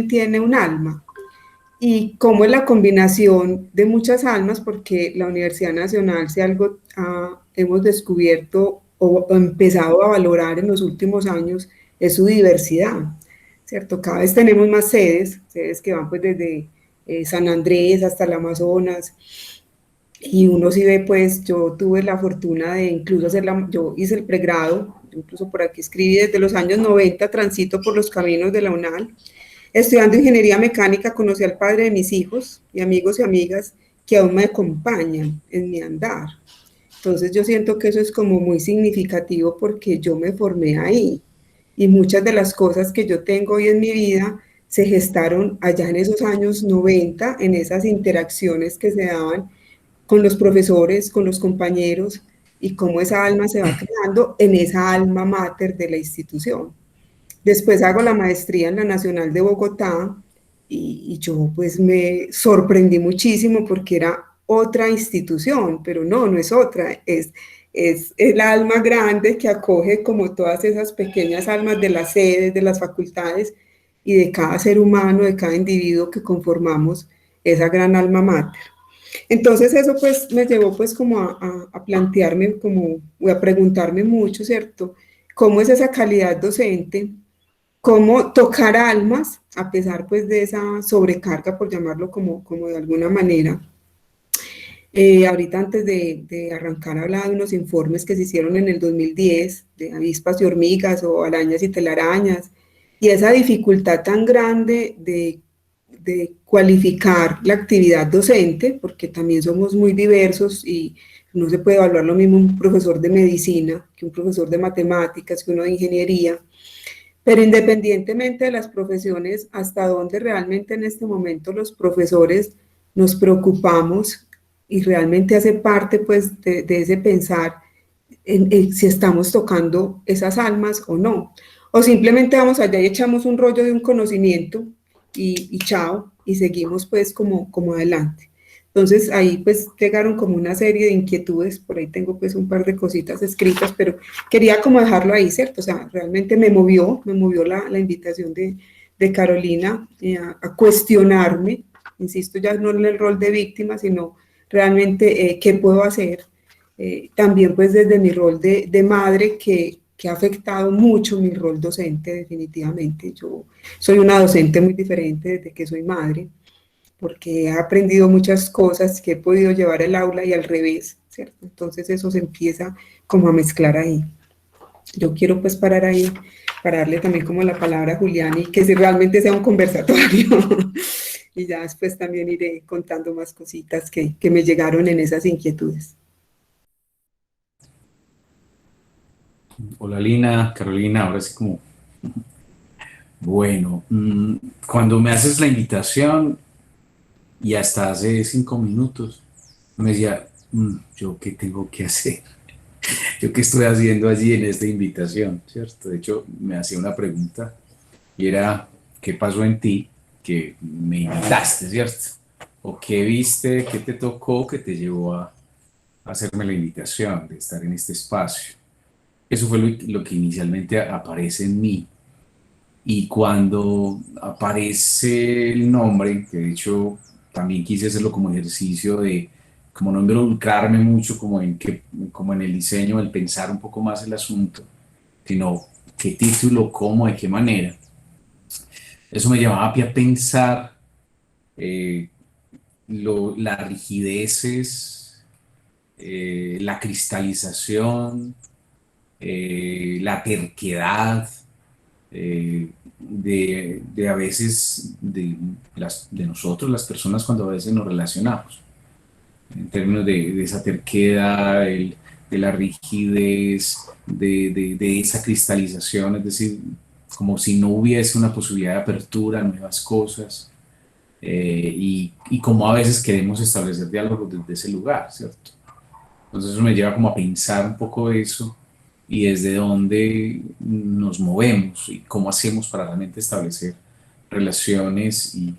tiene un alma y cómo es la combinación de muchas almas, porque la Universidad Nacional, si algo hemos descubierto o empezado a valorar en los últimos años, es su diversidad, ¿cierto? Cada vez tenemos más sedes, sedes que van pues desde San Andrés hasta el Amazonas, y uno sí ve, pues yo tuve la fortuna de incluso yo hice el pregrado, incluso por aquí escribí desde los años 90, transito por los caminos de la UNAL. Estudiando ingeniería mecánica conocí al padre de mis hijos y amigos y amigas que aún me acompañan en mi andar. Entonces yo siento que eso es como muy significativo porque yo me formé ahí y muchas de las cosas que yo tengo hoy en mi vida se gestaron allá en esos años 90, en esas interacciones que se daban con los profesores, con los compañeros y cómo esa alma se va creando en esa alma mater de la institución. Después hago la maestría en la Nacional de Bogotá y yo pues me sorprendí muchísimo porque era otra institución, pero no, no es otra, es el alma grande que acoge como todas esas pequeñas almas de las sedes, de las facultades y de cada ser humano, de cada individuo que conformamos esa gran alma mater. Entonces eso pues me llevó pues como a plantearme, como a preguntarme mucho, ¿cierto? ¿Cómo es esa calidad docente? ¿Cómo tocar almas a pesar pues de esa sobrecarga, por llamarlo como de alguna manera? Ahorita antes de arrancar hablaba de unos informes que se hicieron en el 2010 de avispas y hormigas o arañas y telarañas, y esa dificultad tan grande de cualificar la actividad docente, porque también somos muy diversos y no se puede evaluar lo mismo un profesor de medicina que un profesor de matemáticas, que uno de ingeniería, pero independientemente de las profesiones, hasta dónde realmente en este momento los profesores nos preocupamos y realmente hace parte pues de ese pensar en si estamos tocando esas almas o no. O simplemente vamos allá y echamos un rollo de un conocimiento y chao, y seguimos pues como adelante. Entonces ahí pues llegaron como una serie de inquietudes, por ahí tengo pues un par de cositas escritas, pero quería como dejarlo ahí, ¿cierto? O sea, realmente me movió la invitación de Carolina a cuestionarme, insisto, ya no en el rol de víctima, sino realmente qué puedo hacer. También pues desde mi rol de madre que ha afectado mucho mi rol docente definitivamente. Yo soy una docente muy diferente desde que soy madre, porque he aprendido muchas cosas que he podido llevar al aula y al revés, ¿cierto? Entonces eso se empieza como a mezclar ahí. Yo quiero pues parar ahí para darle también como la palabra a Julián y que si realmente sea un conversatorio. Y ya después también iré contando más cositas que me llegaron en esas inquietudes. Hola Lina, Carolina, ahora sí como, bueno, cuando me haces la invitación y hasta hace 5 minutos me decía, ¿yo qué tengo que hacer? ¿Yo qué estoy haciendo allí en esta invitación? ¿Cierto? De hecho, me hacía una pregunta y era, ¿qué pasó en ti que me invitaste, cierto? ¿O qué viste, qué te tocó que te llevó a hacerme la invitación de estar en este espacio? Eso fue lo que inicialmente aparece en mí. Y cuando aparece el nombre, que de hecho también quise hacerlo como ejercicio de como no involucrarme mucho como en el diseño, el pensar un poco más el asunto, sino qué título, cómo, de qué manera. Eso me llevaba a pensar eh, las rigideces, la cristalización, la terquedad, de a veces de nosotros, las personas, cuando a veces nos relacionamos, en términos de esa terquedad, de la rigidez, de esa cristalización, es decir, como si no hubiese una posibilidad de apertura a nuevas cosas, y como a veces queremos establecer diálogos desde ese lugar, ¿cierto? Entonces eso me lleva como a pensar un poco eso y desde dónde nos movemos y cómo hacemos para realmente establecer relaciones y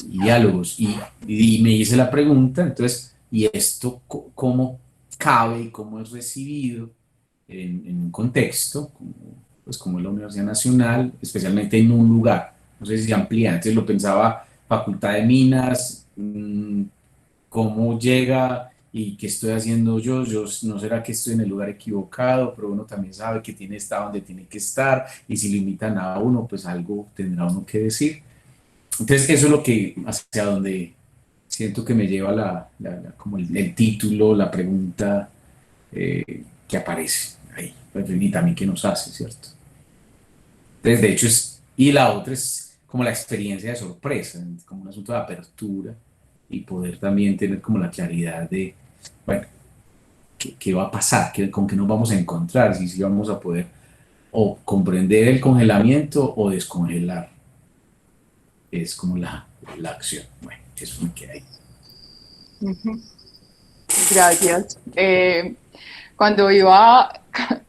diálogos. Y me hice la pregunta, entonces, ¿y esto cómo cabe y cómo es recibido en un contexto como, pues como la Universidad Nacional, especialmente en un lugar? no sé si se amplía, antes lo pensaba Facultad de Minas, cómo llega y qué estoy haciendo yo, no será que estoy en el lugar equivocado, pero uno también sabe que tiene que estar donde tiene que estar, y si limitan a uno, pues algo tendrá uno que decir. Entonces eso es lo que, hacia donde siento que me lleva como el título, la pregunta que aparece ahí, pues, y también que nos hace, ¿cierto? Entonces, de hecho, y la otra es como la experiencia de sorpresa, como un asunto de apertura y poder también tener como la claridad de, bueno, qué va a pasar, con qué nos vamos a encontrar, si vamos a poder o comprender el congelamiento o descongelar. Es como la acción. Bueno, eso me queda ahí. Ujú. Gracias.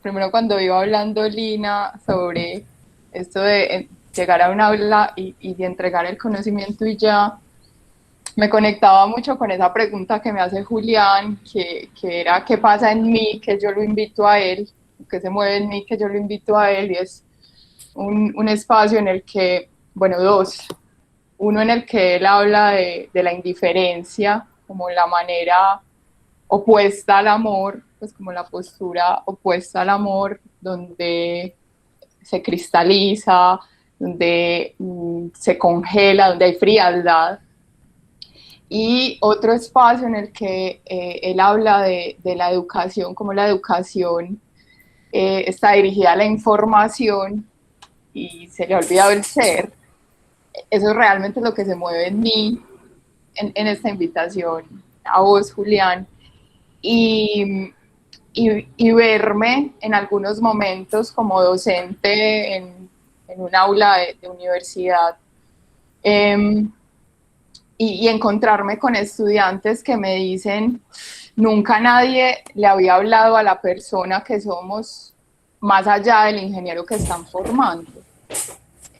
Primero cuando iba hablando Lina sobre esto de llegar a un aula y de entregar el conocimiento y ya, me conectaba mucho con esa pregunta que me hace Julián, que era qué pasa en mí, que yo lo invito a él, qué se mueve en mí, que yo lo invito a él, y es un espacio en el que, bueno, dos, uno en el que él habla de la indiferencia como la manera opuesta al amor, pues como la postura opuesta al amor, donde se cristaliza, donde se congela, donde hay frialdad. Y otro espacio en el que él habla de la educación, como la educación está dirigida a la información y se le ha olvidado el ser. Eso es realmente lo que se mueve en mí, en esta invitación a vos, Julián. Y, y verme en algunos momentos como docente en un aula de universidad. Y encontrarme con estudiantes que me dicen, nunca nadie le había hablado a la persona que somos más allá del ingeniero que están formando.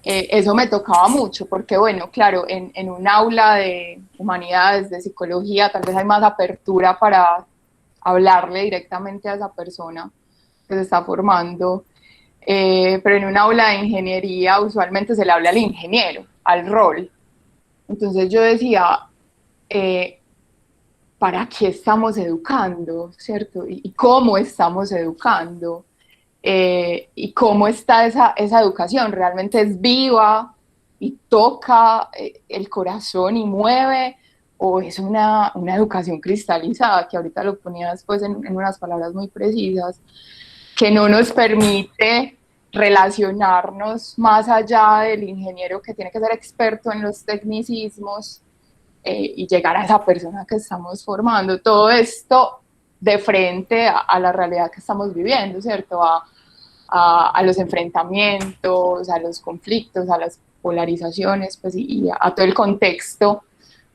Eso me tocaba mucho, porque bueno, claro, en un aula de humanidades, de psicología, tal vez hay más apertura para hablarle directamente a esa persona que se está formando, pero en un aula de ingeniería usualmente se le habla al ingeniero, al rol. Entonces yo decía, ¿para qué estamos educando? ¿Cierto? ¿Y cómo estamos educando? ¿Y cómo está esa educación? ¿Realmente es viva y toca el corazón y mueve? ¿O es una educación cristalizada, que ahorita lo ponía después en unas palabras muy precisas, que no nos permite relacionarnos más allá del ingeniero que tiene que ser experto en los tecnicismos y llegar a esa persona que estamos formando? Todo esto de frente a la realidad que estamos viviendo, ¿cierto? A los enfrentamientos, a los conflictos, a las polarizaciones, pues, y a todo el contexto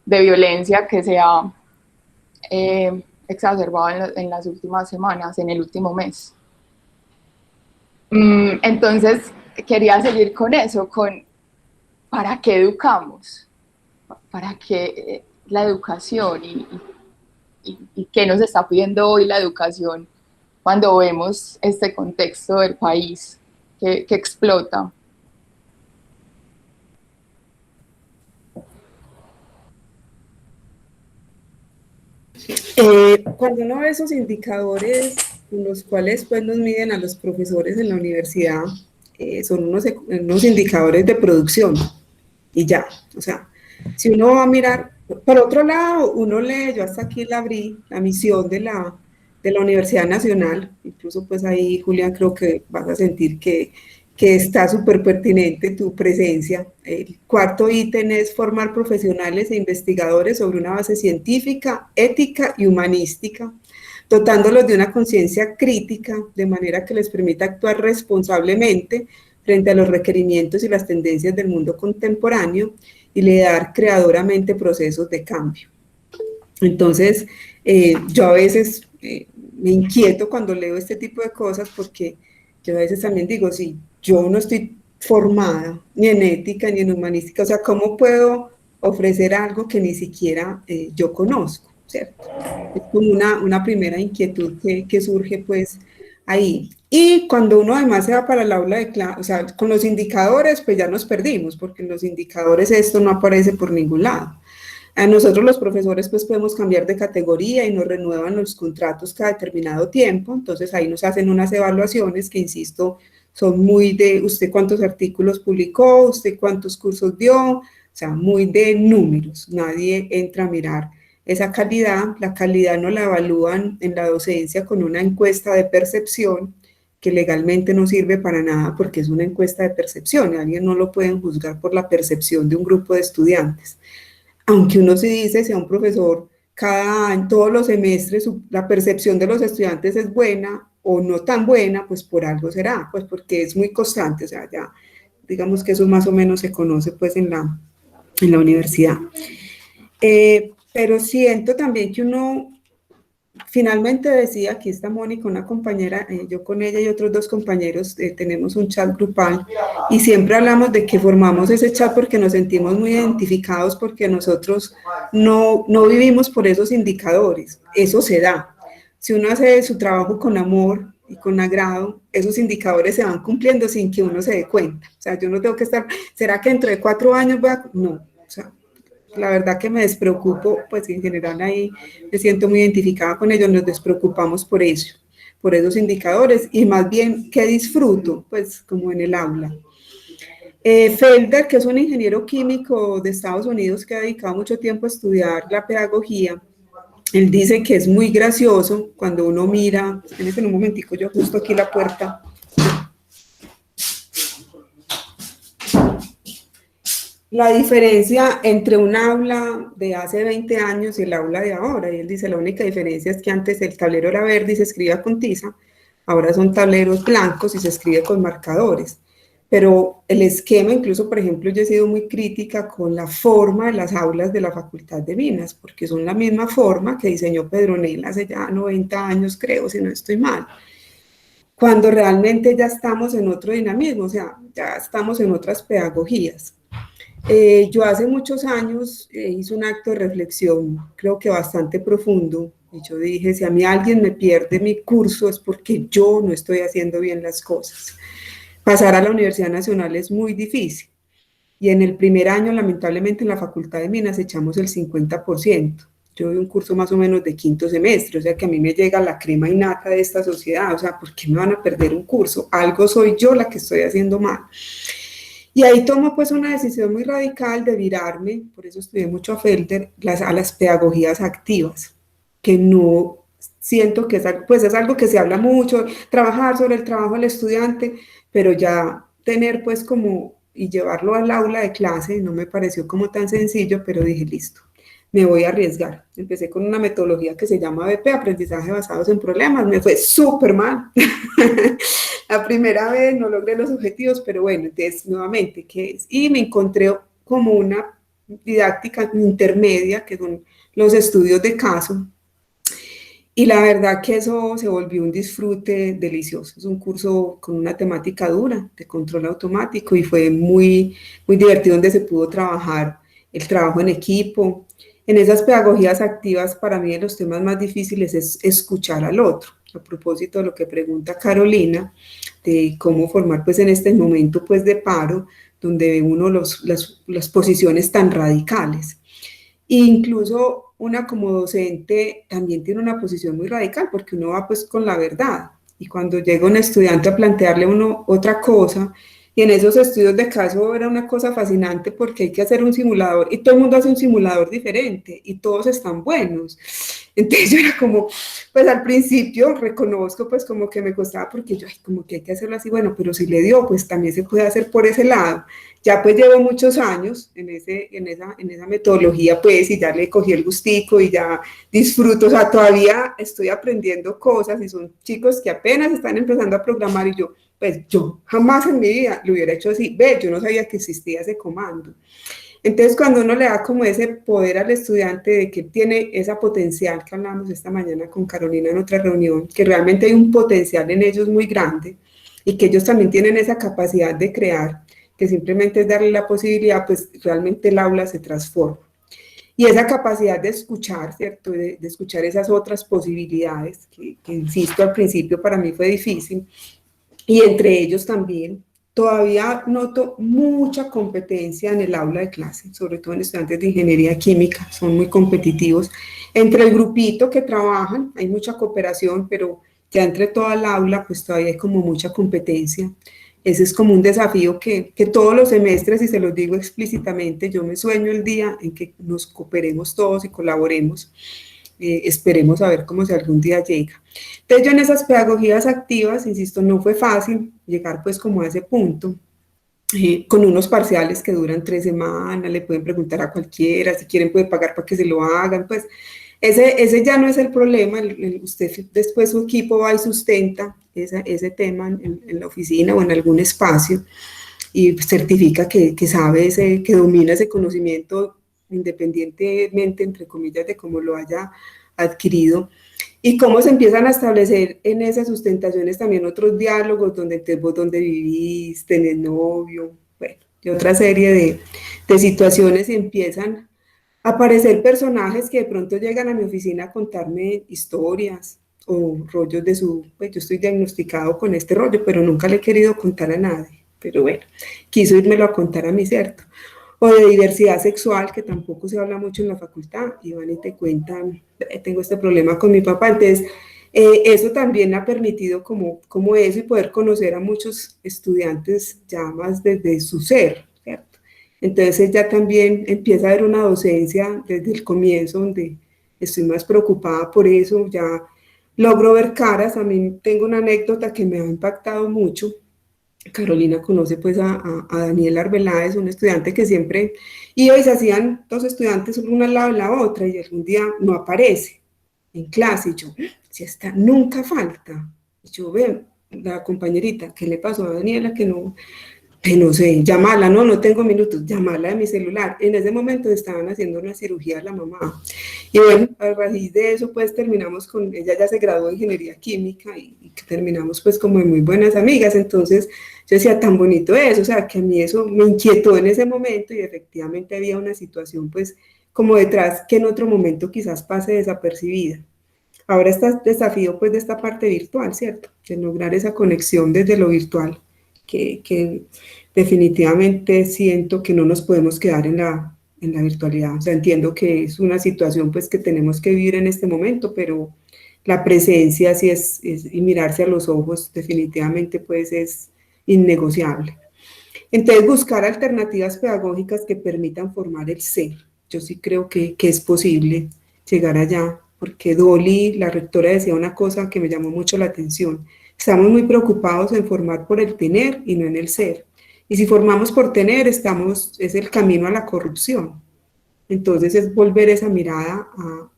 de violencia que se ha exacerbado en las últimas semanas, en el último mes. Entonces, quería seguir con eso, con ¿para qué educamos? ¿Para qué la educación? ¿Y qué nos está pidiendo hoy la educación cuando vemos este contexto del país que explota? Cuando uno ve esos indicadores en los cuales pues, nos miden a los profesores en la universidad, son unos indicadores de producción y ya, o sea, si uno va a mirar, por otro lado, uno lee, yo hasta aquí la abrí, la misión de la Universidad Nacional, incluso pues ahí, Julián, creo que vas a sentir que está súper pertinente tu presencia. El cuarto ítem es formar profesionales e investigadores sobre una base científica, ética y humanística, dotándolos de una conciencia crítica, de manera que les permita actuar responsablemente frente a los requerimientos y las tendencias del mundo contemporáneo y liderar creadoramente procesos de cambio. Entonces, yo a veces me inquieto cuando leo este tipo de cosas porque yo a veces también digo, si yo no estoy formada ni en ética ni en humanística, o sea, ¿cómo puedo ofrecer algo que ni siquiera yo conozco? ¿Cierto? Es como una primera inquietud que surge pues ahí. Y cuando uno además se va para el aula de clase, o sea, con los indicadores, pues ya nos perdimos, porque en los indicadores esto no aparece por ningún lado. A nosotros los profesores pues podemos cambiar de categoría y nos renuevan los contratos cada determinado tiempo, entonces ahí nos hacen unas evaluaciones que, insisto, son muy de usted cuántos artículos publicó, usted cuántos cursos dio, o sea, muy de números, nadie entra a mirar esa calidad. La calidad no la evalúan en la docencia con una encuesta de percepción que legalmente no sirve para nada porque es una encuesta de percepción y a alguien no lo pueden juzgar por la percepción de un grupo de estudiantes. Aunque uno se dice, sea un profesor, cada año, todos los semestres, la percepción de los estudiantes es buena o no tan buena, pues por algo será, pues porque es muy constante, o sea, ya digamos que eso más o menos se conoce pues en la universidad. Pero siento también que uno finalmente decía, aquí está Mónica, una compañera, yo con ella y otros dos compañeros tenemos un chat grupal y siempre hablamos de que formamos ese chat porque nos sentimos muy identificados, porque nosotros no vivimos por esos indicadores, eso se da. Si uno hace su trabajo con amor y con agrado, esos indicadores se van cumpliendo sin que uno se dé cuenta. O sea, yo no tengo que estar, ¿será que dentro de 4 años voy a...? No, o sea, la verdad que me despreocupo, pues en general ahí me siento muy identificada con ellos, nos despreocupamos por eso, por esos indicadores y más bien que disfruto, pues como en el aula. Felder, que es un ingeniero químico de Estados Unidos que ha dedicado mucho tiempo a estudiar la pedagogía, él dice que es muy gracioso cuando uno mira, espérense un momentico, yo ajusto aquí la puerta. La diferencia entre un aula de hace 20 años y el aula de ahora, y él dice, la única diferencia es que antes el tablero era verde y se escribía con tiza, ahora son tableros blancos y se escribe con marcadores. Pero el esquema, incluso, por ejemplo, yo he sido muy crítica con la forma de las aulas de la Facultad de Minas, porque son la misma forma que diseñó Pedronel hace ya 90 años, creo, si no estoy mal, cuando realmente ya estamos en otro dinamismo, o sea, ya estamos en otras pedagogías. Yo hace muchos años hice un acto de reflexión, creo que bastante profundo, y yo dije, si a mí alguien me pierde mi curso es porque yo no estoy haciendo bien las cosas. Pasar a la Universidad Nacional es muy difícil, y en el primer año, lamentablemente, en la Facultad de Minas echamos el 50%. Yo doy un curso más o menos de quinto semestre, o sea que a mí me llega la crema innata de esta sociedad, o sea, ¿por qué me van a perder un curso? Algo soy yo la que estoy haciendo mal. Y ahí tomo pues una decisión muy radical de virarme, por eso estudié mucho a Felder, a las pedagogías activas, que no siento que pues es algo que se habla mucho, trabajar sobre el trabajo del estudiante, pero ya tener pues como y llevarlo al aula de clase no me pareció como tan sencillo, pero dije listo, me voy a arriesgar. Empecé con una metodología que se llama BP, aprendizaje basados en problemas, me fue súper mal. La primera vez no logré los objetivos, pero bueno, entonces nuevamente, ¿qué es? Y me encontré como una didáctica intermedia, que son los estudios de caso, y la verdad que eso se volvió un disfrute delicioso. Es un curso con una temática dura de control automático y fue muy, muy divertido donde se pudo trabajar el trabajo en equipo. En esas pedagogías activas, para mí de los temas más difíciles es escuchar al otro. A propósito de lo que pregunta Carolina, de cómo formar pues en este momento pues de paro, donde ve uno las posiciones tan radicales. E incluso una como docente también tiene una posición muy radical porque uno va pues con la verdad y cuando llega un estudiante a plantearle a uno otra cosa y en esos estudios de caso era una cosa fascinante porque hay que hacer un simulador y todo el mundo hace un simulador diferente y todos están buenos. Entonces yo era como, pues al principio reconozco pues como que me costaba porque yo, ay, como que hay que hacerlo así, bueno, pero si le dio, pues también se puede hacer por ese lado. Ya pues llevo muchos años en esa metodología pues y ya le cogí el gustico y ya disfruto, o sea, todavía estoy aprendiendo cosas y son chicos que apenas están empezando a programar y yo, pues yo jamás en mi vida lo hubiera hecho así, ve, yo no sabía que existía ese comando. Entonces, cuando uno le da como ese poder al estudiante de que tiene esa potencial que hablamos esta mañana con Carolina en otra reunión, que realmente hay un potencial en ellos muy grande y que ellos también tienen esa capacidad de crear, que simplemente es darle la posibilidad, pues realmente el aula se transforma. Y esa capacidad de escuchar, ¿cierto? De escuchar esas otras posibilidades, que insisto, al principio para mí fue difícil, y entre ellos también. Todavía noto mucha competencia en el aula de clase, sobre todo en estudiantes de ingeniería química, son muy competitivos. Entre el grupito que trabajan hay mucha cooperación, pero ya entre toda el aula pues todavía hay como mucha competencia. Ese es como un desafío que todos los semestres, y se los digo explícitamente, yo me sueño el día en que nos cooperemos todos y colaboremos. Esperemos a ver cómo si algún día llega. Entonces yo en esas pedagogías activas, insisto, no fue fácil llegar pues como a ese punto, con unos parciales que duran 3 semanas, le pueden preguntar a cualquiera, si quieren puede pagar para que se lo hagan, pues ese ya no es el problema, usted después su equipo va y sustenta ese tema en la oficina o en algún espacio y certifica que sabe, que domina ese conocimiento independientemente, entre comillas, de cómo lo haya adquirido, y cómo se empiezan a establecer en esas sustentaciones también otros diálogos, donde vos dónde vivís, tenés novio, bueno, y otra serie de situaciones, y empiezan a aparecer personajes que de pronto llegan a mi oficina a contarme historias o rollos de pues yo estoy diagnosticado con este rollo, pero nunca le he querido contar a nadie, pero bueno, quiso irmelo a contar a mí, ¿cierto? O de diversidad sexual, que tampoco se habla mucho en la facultad, y van y te cuentan, tengo este problema con mi papá, entonces eso también ha permitido como eso, y poder conocer a muchos estudiantes ya más desde su ser, ¿cierto? Entonces ya también empieza a haber una docencia desde el comienzo, donde estoy más preocupada por eso, ya logro ver caras. A mí tengo una anécdota que me ha impactado mucho. Carolina conoce pues a Daniel Arbeláez, un estudiante que siempre iba y se hacían dos estudiantes una al lado de la otra, y algún día no aparece en clase, y yo, si esta nunca falta, y yo veo la compañerita, ¿qué le pasó a Daniela que no sé, llamala? No, no tengo minutos, llamala de mi celular. En ese momento estaban haciendo una cirugía a la mamá. Y bueno, a raíz de eso, pues terminamos con, ella ya se graduó de ingeniería química, y terminamos pues como de muy buenas amigas. Entonces yo decía, tan bonito eso, o sea, que a mí eso me inquietó en ese momento, y efectivamente había una situación pues como detrás que en otro momento quizás pase desapercibida. Ahora está el desafío pues de esta parte virtual, ¿cierto? De lograr esa conexión desde lo virtual, que definitivamente siento que no nos podemos quedar en la virtualidad. O sea, entiendo que es una situación pues que tenemos que vivir en este momento, pero la presencia sí y mirarse a los ojos definitivamente pues es innegociable. Entonces, buscar alternativas pedagógicas que permitan formar el ser. Yo sí creo que es posible llegar allá, porque Dolly, la rectora, decía una cosa que me llamó mucho la atención. Estamos muy preocupados en formar por el tener y no en el ser. Y si formamos por tener, es el camino a la corrupción. Entonces es volver esa mirada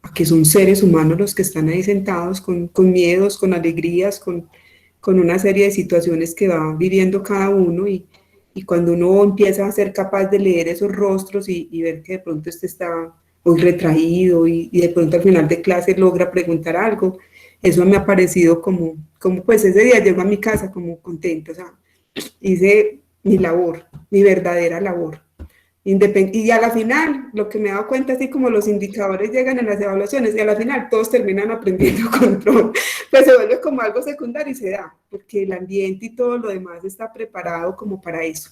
a que son seres humanos los que están ahí sentados con miedos, con alegrías, con una serie de situaciones que va viviendo cada uno, y cuando uno empieza a ser capaz de leer esos rostros y ver que de pronto este está muy retraído, y de pronto al final de clase logra preguntar algo, eso me ha parecido como pues ese día llego a mi casa como contenta, o sea, hice mi labor, mi verdadera labor. Y a la final, lo que me he dado cuenta, así como los indicadores llegan en las evaluaciones, y a la final todos terminan aprendiendo control, pues se vuelve como algo secundario y se da, porque el ambiente y todo lo demás está preparado como para eso.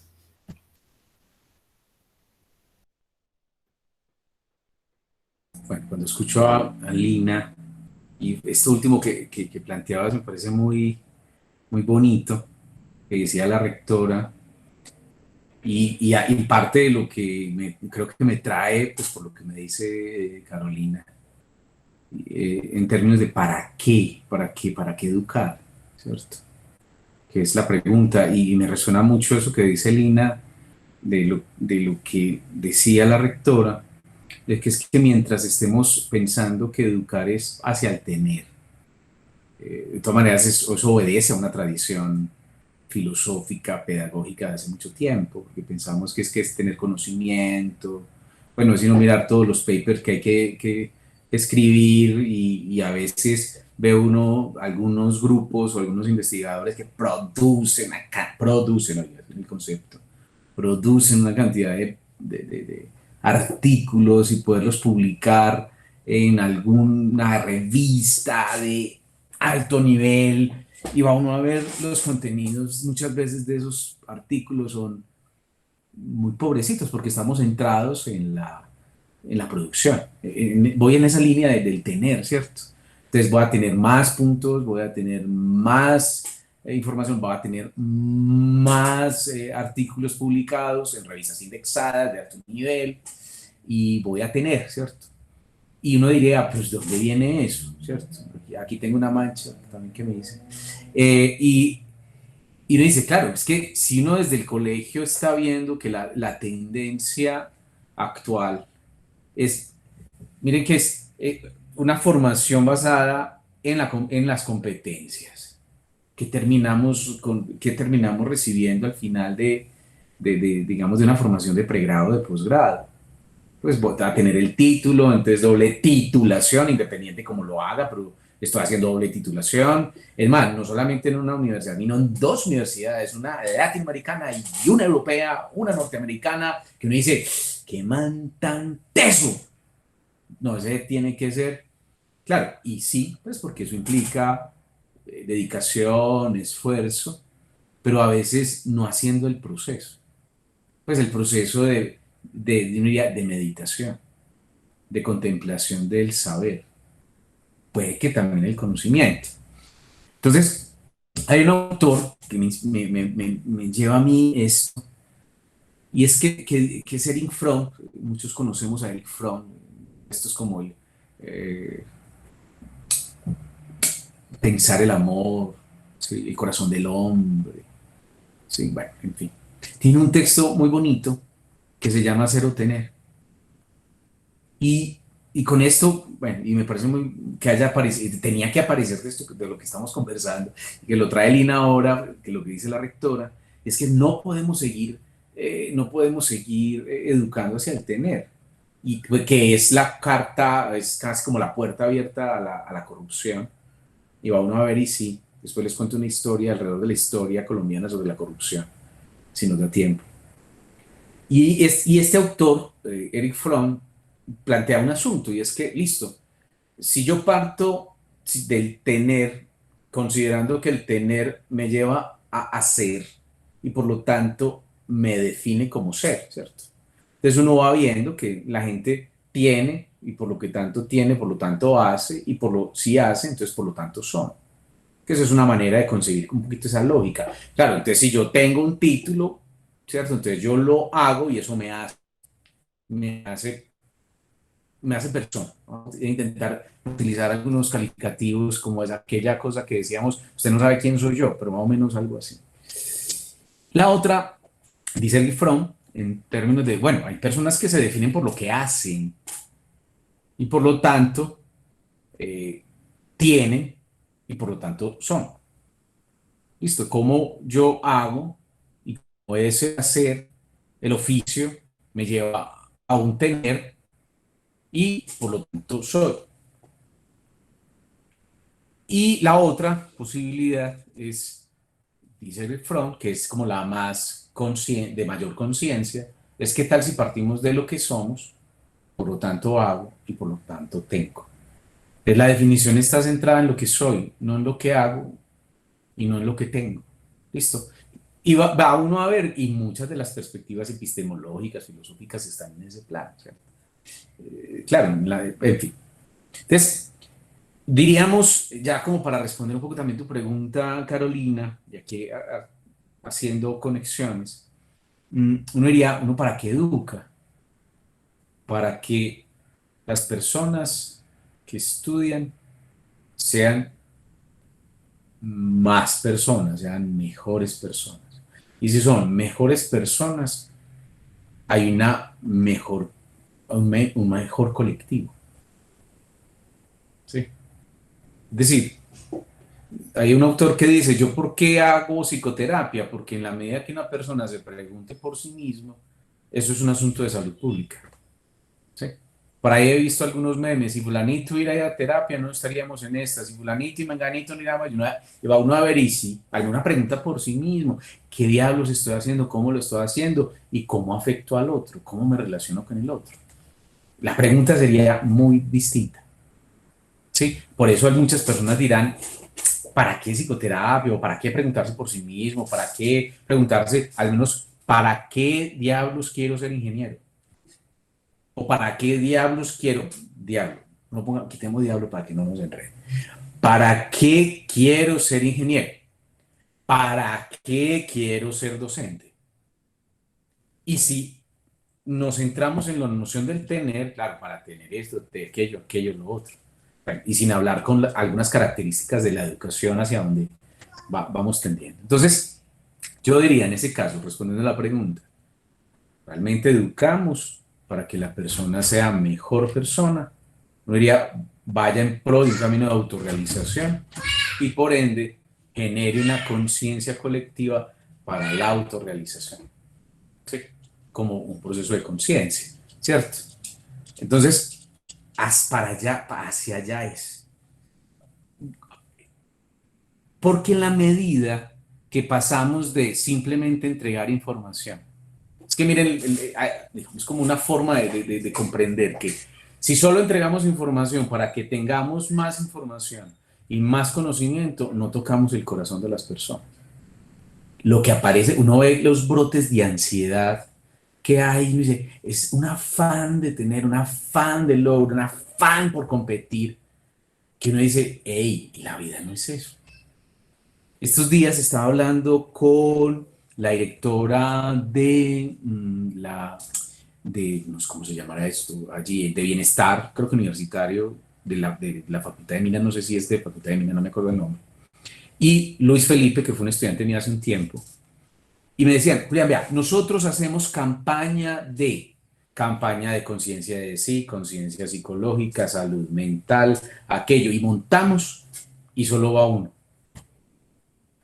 Bueno, cuando escucho a Lina y esto último que planteabas me parece muy, muy bonito, que decía la rectora, y parte de lo que creo que me trae, pues por lo que me dice Carolina, en términos de para qué educar, ¿cierto? Que es la pregunta, y me resuena mucho eso que dice Lina, de lo que decía la rectora, de que es que mientras estemos pensando que educar es hacia el tener, de todas maneras eso obedece a una tradición filosófica, pedagógica de hace mucho tiempo, porque pensamos que es tener conocimiento, bueno, es sino mirar todos los papers que hay que escribir, y a veces ve uno algunos grupos o algunos investigadores que producen, oiga, es el concepto, producen una cantidad de artículos, y poderlos publicar en alguna revista de alto nivel, y va uno a ver los contenidos, muchas veces de esos artículos son muy pobrecitos porque estamos centrados en la producción. Voy en esa línea del tener, ¿cierto? Entonces voy a tener más puntos, voy a tener más información, voy a tener más artículos publicados en revistas indexadas de alto nivel y voy a tener, ¿cierto? Y uno diría, pues, ¿de dónde viene eso? ¿Cierto? Aquí tengo una mancha también que me dice. Y uno dice, claro, es que si uno desde el colegio está viendo que la tendencia actual es, miren que es una formación basada en las competencias que terminamos recibiendo al final digamos, de una formación de pregrado, de posgrado. Pues va a tener el título, entonces doble titulación, independiente como lo haga, pero estoy haciendo doble titulación. Es más, no solamente en una universidad, sino en dos universidades, una latinoamericana y una europea, una norteamericana, que uno dice, ¡qué man tan teso! No, ese tiene que ser, claro, y sí, pues porque eso implica dedicación, esfuerzo, pero a veces no haciendo el proceso, pues el proceso de meditación, de contemplación del saber, puede que también el conocimiento. Entonces, hay un autor que me lleva a mí esto, y es que es Erich Fromm. Muchos conocemos a Erich Fromm. Esto es como pensar el amor, ¿sí? El corazón del hombre, ¿sí? Bueno, en fin. Tiene un texto muy bonito que se llama Ser o Tener. Y, y con esto, bueno, y me parece muy que haya aparecido, tenía que aparecer de esto, de lo que estamos conversando, que lo trae Lina ahora, que lo que dice la rectora, es que no podemos seguir educando hacia el tener, y pues, que es la carta, es casi como la puerta abierta a la corrupción, y va uno a ver y sí, después les cuento una historia alrededor de la historia colombiana sobre la corrupción, si nos da tiempo. Y este autor, Erich Fromm, plantea un asunto y es que, listo, si yo parto del tener, considerando que el tener me lleva a hacer y por lo tanto me define como ser, ¿cierto? Entonces uno va viendo que la gente tiene y por lo que tanto tiene, por lo tanto hace y si hace, entonces por lo tanto son. Que eso es una manera de conseguir un poquito esa lógica. Claro, entonces si yo tengo un título, ¿cierto? Entonces yo lo hago y eso me hace me hace persona. Vamos a intentar utilizar algunos calificativos como es aquella cosa que decíamos, usted no sabe quién soy yo, pero más o menos algo así. La otra, dice el Fromm, en términos de, bueno, hay personas que se definen por lo que hacen y por lo tanto tienen y por lo tanto son. Listo, cómo yo hago y cómo ese hacer, el oficio, me lleva a un tener y por lo tanto soy. Y la otra posibilidad es, dice el Fromm, que es como la más de mayor conciencia, es qué tal si partimos de lo que somos, por lo tanto hago y por lo tanto tengo. Entonces la definición está centrada en lo que soy, no en lo que hago y no en lo que tengo. ¿Listo? Y va uno a ver, y muchas de las perspectivas epistemológicas, filosóficas están en ese plan, ¿cierto? Claro, en fin. Entonces, diríamos, ya como para responder un poco también tu pregunta, Carolina, ya que haciendo conexiones, uno diría, ¿uno para qué educa? Para que las personas que estudian sean más personas, sean mejores personas. Y si son mejores personas, hay un mejor colectivo. ¿Sí? Es decir, hay un autor que dice, ¿yo por qué hago psicoterapia? Porque en la medida que una persona se pregunte por sí mismo, eso es un asunto de salud pública. ¿Sí? Por ahí he visto algunos memes, si fulanito iría a terapia no estaríamos en esta, si fulanito y menganito no iríamos, y va uno a ver y si alguna pregunta por sí mismo, ¿qué diablos estoy haciendo? ¿Cómo lo estoy haciendo? ¿Y cómo afecto al otro? ¿Cómo me relaciono con el otro? La pregunta sería muy distinta. ¿Sí? Por eso muchas personas dirán, ¿para qué psicoterapia? ¿O para qué preguntarse por sí mismo? ¿Para qué preguntarse, al menos, para qué diablos quiero ser ingeniero? ¿O para qué diablos quiero, diablo, no ponga, quitemos diablo para que no nos enrede. ¿Para qué quiero ser ingeniero? ¿Para qué quiero ser docente? Y si nos centramos en la noción del tener, claro, para tener esto, tener aquello, aquello, lo otro. Bueno, y sin hablar con algunas características de la educación hacia donde vamos tendiendo. Entonces, yo diría en ese caso, respondiendo a la pregunta, realmente educamos para que la persona sea mejor persona. No diría, vaya en pro de un camino de autorrealización y por ende genere una conciencia colectiva para la autorrealización, ¿sí? Como un proceso de conciencia, ¿cierto? Entonces, para allá, hacia allá es. Porque en la medida que pasamos de simplemente entregar información, es que miren, es como una forma de comprender que si solo entregamos información para que tengamos más información y más conocimiento, no tocamos el corazón de las personas. Lo que aparece, uno ve los brotes de ansiedad que hay, dice, es un afán de tener, un afán de logro, un afán por competir, que uno dice, hey, la vida no es eso. Estos días estaba hablando con la directora de no sé cómo se llamará esto, allí, de bienestar, creo que universitario, de la Facultad de Minas, no sé si es de Facultad de Minas, no me acuerdo el nombre. Y Luis Felipe, que fue un estudiante mío hace un tiempo, y me decían, Julián, vea, nosotros hacemos campaña de conciencia de sí, conciencia psicológica, salud mental, aquello, y montamos y solo va uno.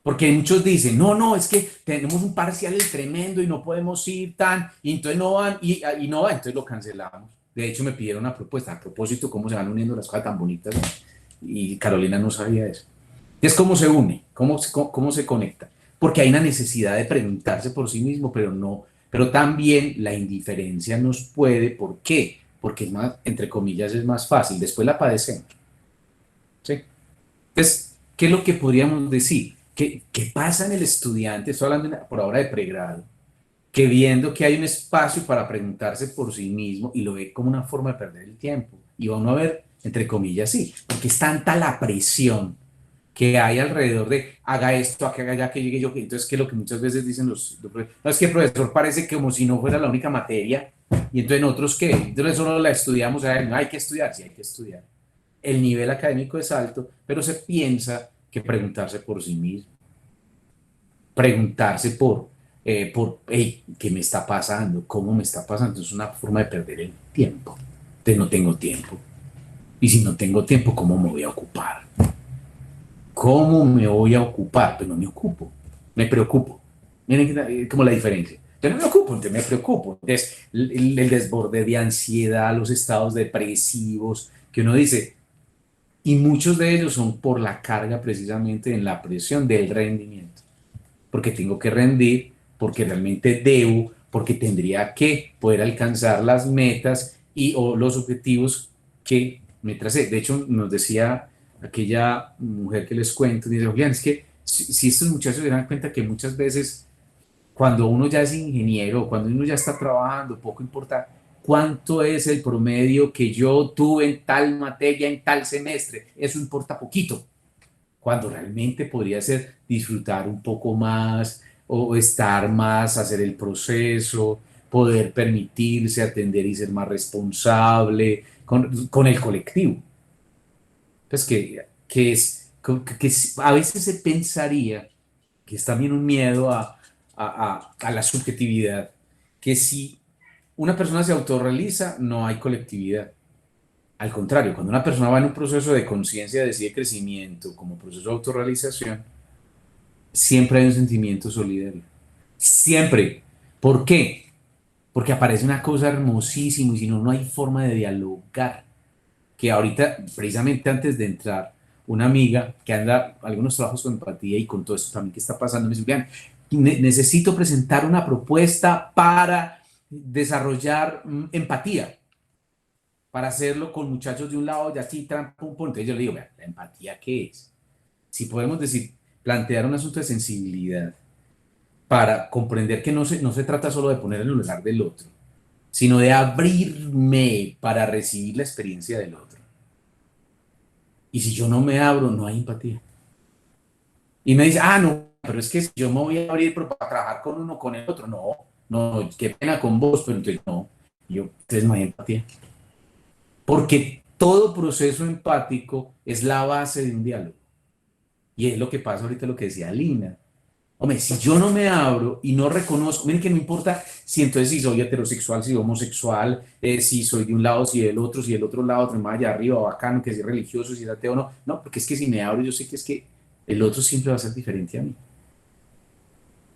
Porque muchos dicen, no, no, es que tenemos un parcial tremendo y no podemos ir tan, y entonces no van, y no van, entonces lo cancelamos. De hecho, me pidieron una propuesta, a propósito, cómo se van uniendo las cosas tan bonitas, y Carolina no sabía eso. Es cómo se une, cómo se conecta. Porque hay una necesidad de preguntarse por sí mismo, pero no, pero también la indiferencia nos puede, ¿por qué? Porque es más, entre comillas, es más fácil, después la padecemos, ¿sí? Entonces, ¿qué es lo que podríamos decir? ¿Qué pasa en el estudiante? Estoy hablando por ahora de pregrado, que viendo que hay un espacio para preguntarse por sí mismo y lo ve como una forma de perder el tiempo. Y va uno a ver, entre comillas, sí, porque es tanta la presión que hay alrededor de haga esto, haga ya que llegue yo. Entonces, que lo que muchas veces dicen no, es que el profesor parece como si no fuera la única materia, y entonces nosotros qué, entonces solo la estudiamos, no hay que estudiar, sí hay que estudiar. El nivel académico es alto, pero se piensa que preguntarse por sí mismo, preguntarse hey, ¿qué me está pasando? ¿Cómo me está pasando? Es una forma de perder el tiempo. Entonces no tengo tiempo. Y si no tengo tiempo, ¿cómo me voy a ocupar? ¿Cómo me voy a ocupar? Pues no me ocupo, me preocupo. Miren como la diferencia. Yo no me ocupo, entonces me preocupo. Entonces, el desborde de ansiedad, los estados depresivos, que uno dice, y muchos de ellos son por la carga precisamente en la presión del rendimiento. Porque tengo que rendir, porque realmente debo, porque tendría que poder alcanzar las metas o los objetivos que me tracé. De hecho, nos decía aquella mujer que les cuento, dice, oigan, es que si estos muchachos se dan cuenta que muchas veces cuando uno ya es ingeniero, cuando uno ya está trabajando, poco importa cuánto es el promedio que yo tuve en tal materia, en tal semestre, eso importa poquito, cuando realmente podría ser disfrutar un poco más o estar más, hacer el proceso, poder permitirse atender y ser más responsable con el colectivo. Pues a veces se pensaría que es también un miedo a la subjetividad, que si una persona se autorrealiza, no hay colectividad. Al contrario, cuando una persona va en un proceso de conciencia, de crecimiento, como proceso de autorrealización, siempre hay un sentimiento solidario. Siempre. ¿Por qué? Porque aparece una cosa hermosísima y si no, no hay forma de dialogar. Que ahorita, precisamente antes de entrar, una amiga que anda algunos trabajos con empatía y con todo esto también que está pasando, me dice, vean, necesito presentar una propuesta para desarrollar empatía, para hacerlo con muchachos de un lado y así, pum, pum. Entonces yo le digo, vean, ¿la empatía qué es? si podemos decir, plantear un asunto de sensibilidad para comprender que no se trata solo de poner en el lugar del otro, sino de abrirme para recibir la experiencia del otro. Y si yo no me abro, no hay empatía. Y me dice, no, pero es que si yo me voy a abrir para trabajar con uno, con el otro, no, qué pena con vos, pero entonces no, entonces no hay empatía. Porque todo proceso empático es la base de un diálogo. Y es lo que pasa ahorita, lo que decía Lina. Hombre, si yo no me abro y no reconozco, miren que no importa si entonces si soy heterosexual, si soy homosexual, si soy de un lado, si del otro, si del otro lado, más allá arriba, bacano, que si es religioso, si es ateo o no. No, porque es que si me abro, yo sé que es que el otro siempre va a ser diferente a mí.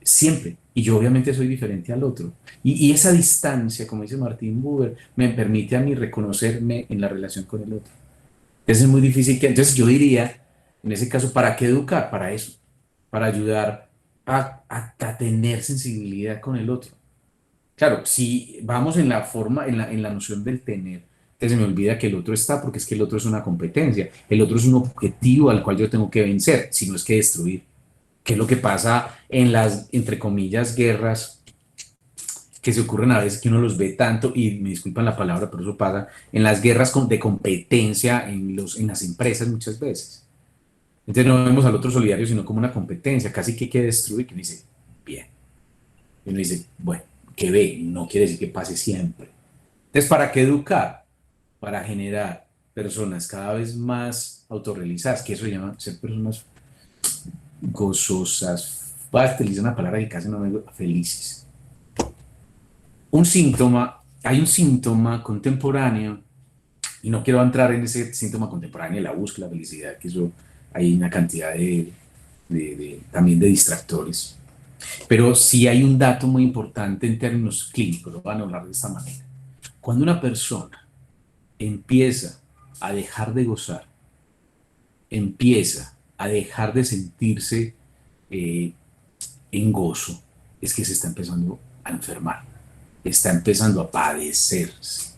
Siempre. Y yo obviamente soy diferente al otro. Y esa distancia, como dice Martin Buber, me permite a mí reconocerme en la relación con el otro. Entonces es muy difícil que, entonces yo diría, en ese caso, ¿para qué educar? Para eso, para ayudar a tener sensibilidad con el otro. Claro, si vamos en la forma, en la noción del tener, entonces se me olvida que el otro está, porque es que el otro es una competencia, el otro es un objetivo al cual yo tengo que vencer, si no es que destruir. ¿Qué es lo que pasa en las, entre comillas, guerras que se ocurren a veces que uno los ve tanto, y me disculpan la palabra, pero eso pasa, en las guerras de competencia en las empresas muchas veces? Entonces no vemos al otro solidario, sino como una competencia, casi que hay que destruir, que uno dice, bien. Y uno dice, bueno, que ve, no quiere decir que pase siempre. Entonces, ¿para qué educar? Para generar personas cada vez más autorrealizadas, que eso se llama ser personas gozosas, voy a utilizar una palabra que casi no me gusta, felices. Un síntoma, hay un síntoma contemporáneo, y no quiero entrar en ese síntoma contemporáneo, la búsqueda, la felicidad, que eso hay una cantidad también de distractores. Pero sí hay un dato muy importante en términos clínicos, lo van a hablar de esta manera. Cuando una persona empieza a dejar de gozar, empieza a dejar de sentirse eh, en gozo, es que se está empezando a enfermar, está empezando a padecerse.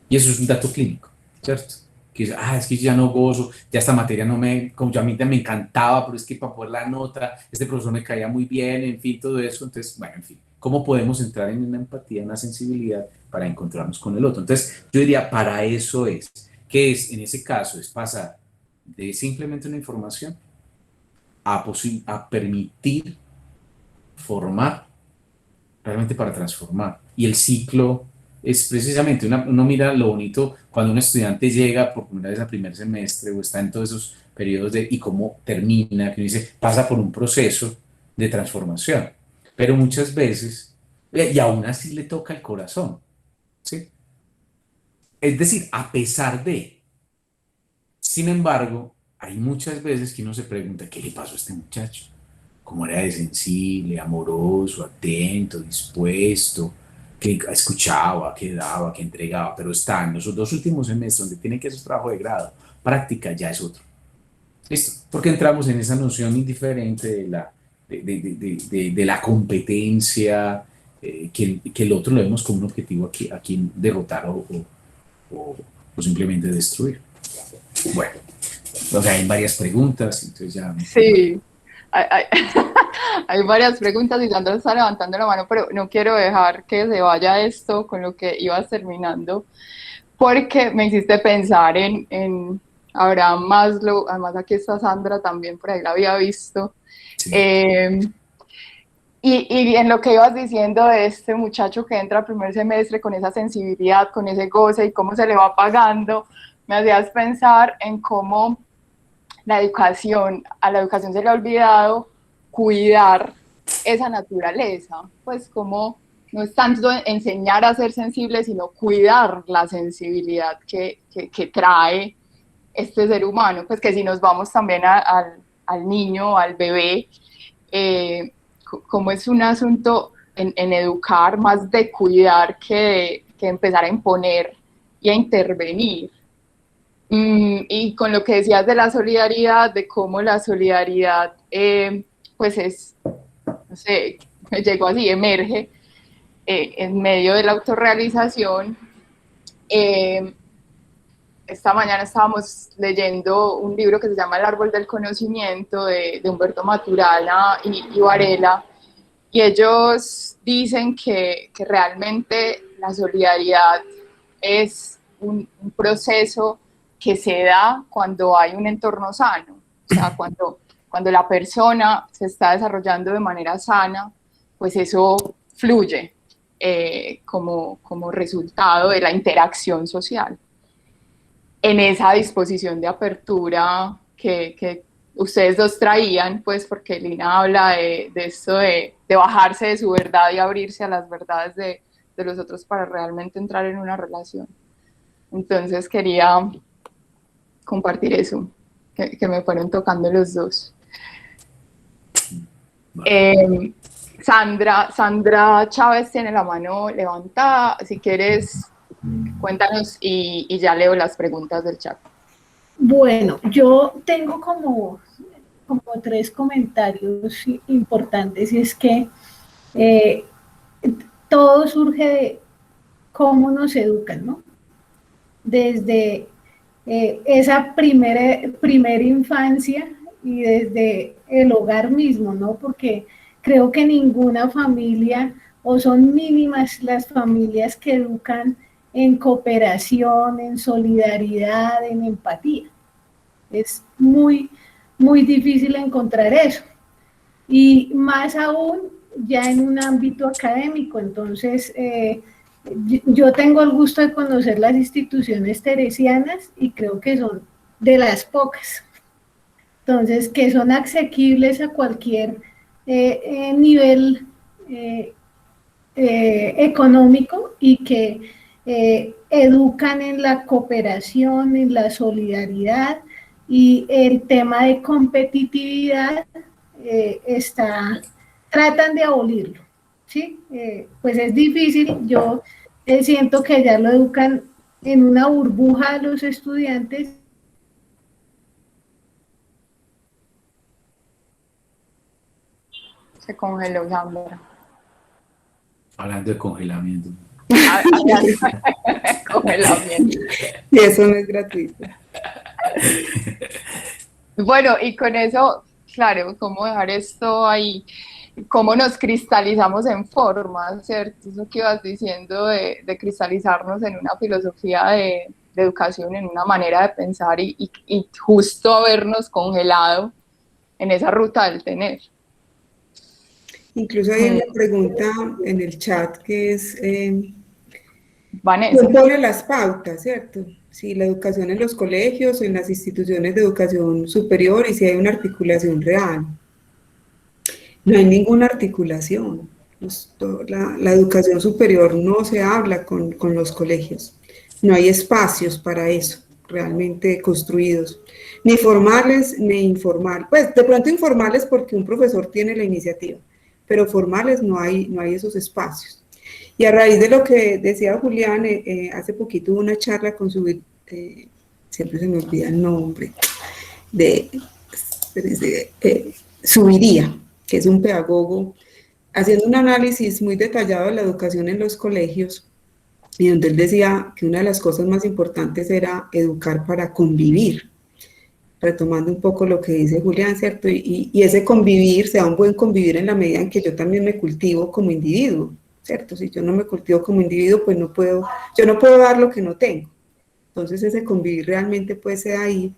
Y eso es un dato clínico, ¿cierto? Que es que ya no gozo, ya esta materia no me, como ya a mí me encantaba, pero es que para poder la nota, este profesor me caía muy bien, en fin, todo eso. Entonces, bueno, en fin, ¿cómo podemos entrar en una empatía, en una sensibilidad para encontrarnos con el otro? Entonces, yo diría, para eso es, que es, en ese caso, es pasar de simplemente una información a permitir formar, realmente para transformar. Y el ciclo es precisamente, uno mira lo bonito cuando un estudiante llega por primera vez a primer semestre o está en todos esos periodos y cómo termina, que uno dice, pasa por un proceso de transformación. Pero muchas veces, y aún así le toca el corazón, ¿sí? Es decir, a pesar de, sin embargo, hay muchas veces que uno se pregunta, ¿qué le pasó a este muchacho? Cómo era de sensible, amoroso, atento, dispuesto, que escuchaba, que daba, que entregaba, pero está en esos 2 últimos semestres donde tiene que hacer su trabajo de grado, práctica ya es otro. ¿Listo? Porque entramos en esa noción indiferente de la competencia, que el otro lo vemos como un objetivo a quien derrotar o, o simplemente destruir. Bueno, o sea, hay varias preguntas, entonces ya... Sí, hay, hay varias preguntas y Sandra está levantando la mano, pero no quiero dejar que se vaya esto con lo que ibas terminando, porque me hiciste pensar en Abraham Maslow. Además aquí está Sandra también, por ahí la había visto. Sí. Y en lo que ibas diciendo de este muchacho que entra al primer semestre con esa sensibilidad, con ese goce y cómo se le va pagando, me hacías pensar en cómo a la educación se le ha olvidado cuidar esa naturaleza, pues como no es tanto enseñar a ser sensible, sino cuidar la sensibilidad que trae este ser humano, pues que si nos vamos también al niño, al bebé, como es un asunto en educar más de cuidar que empezar a imponer y a intervenir. Y con lo que decías de la solidaridad, de cómo la solidaridad, pues es, no sé, me llegó así, emerge en medio de la autorrealización, esta mañana estábamos leyendo un libro que se llama El árbol del conocimiento de Humberto Maturana y Varela, y ellos dicen que realmente la solidaridad es un proceso que se da cuando hay un entorno sano, o sea, cuando la persona se está desarrollando de manera sana, pues eso fluye como resultado de la interacción social. En esa disposición de apertura que ustedes dos traían, pues porque Lina habla de esto de bajarse de su verdad y abrirse a las verdades de los otros para realmente entrar en una relación. Entonces quería compartir eso, que me fueron tocando los dos. Sandra Chávez tiene la mano levantada, si quieres cuéntanos y ya leo las preguntas del chat. Bueno, yo tengo como 3 comentarios importantes, y es que todo surge de cómo nos educan, ¿no? Desde esa primera infancia y desde el hogar mismo, ¿no? Porque creo que ninguna familia, o son mínimas las familias que educan en cooperación, en solidaridad, en empatía. Es muy, muy difícil encontrar eso. Y más aún ya en un ámbito académico. Entonces, yo tengo el gusto de conocer las instituciones teresianas y creo que son de las pocas. Entonces, que son asequibles a cualquier nivel económico, y que educan en la cooperación, en la solidaridad, y el tema de competitividad tratan de abolirlo, ¿sí? Pues es difícil. Yo siento que ya lo educan en una burbuja a los estudiantes. Se congeló Sandra. Hablando de congelamiento. Congelamiento. Y eso no es gratuito. Bueno, y con eso, claro, cómo dejar esto ahí, cómo nos cristalizamos en formas, ¿cierto? Eso que ibas diciendo de cristalizarnos en una filosofía de educación, en una manera de pensar y justo habernos congelado en esa ruta del tener. Incluso hay una pregunta en el chat que es, Vanessa. ¿quién pone las pautas, cierto? Si la educación en los colegios o en las instituciones de educación superior, y si hay una articulación real. No hay ninguna articulación. La educación superior no se habla con los colegios. No hay espacios para eso realmente construidos, ni formales ni informales. Pues de pronto informales porque un profesor tiene la iniciativa, pero formales no hay esos espacios. Y a raíz de lo que decía Julián, hace poquito hubo una charla con siempre se me olvida el nombre, Subiría, que es un pedagogo, haciendo un análisis muy detallado de la educación en los colegios, y donde él decía que una de las cosas más importantes era educar para convivir, retomando un poco lo que dice Julián, ¿cierto? Y ese convivir, se da un buen convivir en la medida en que yo también me cultivo como individuo, ¿cierto? Si yo no me cultivo como individuo, pues yo no puedo dar lo que no tengo. Entonces ese convivir realmente puede ser ahí.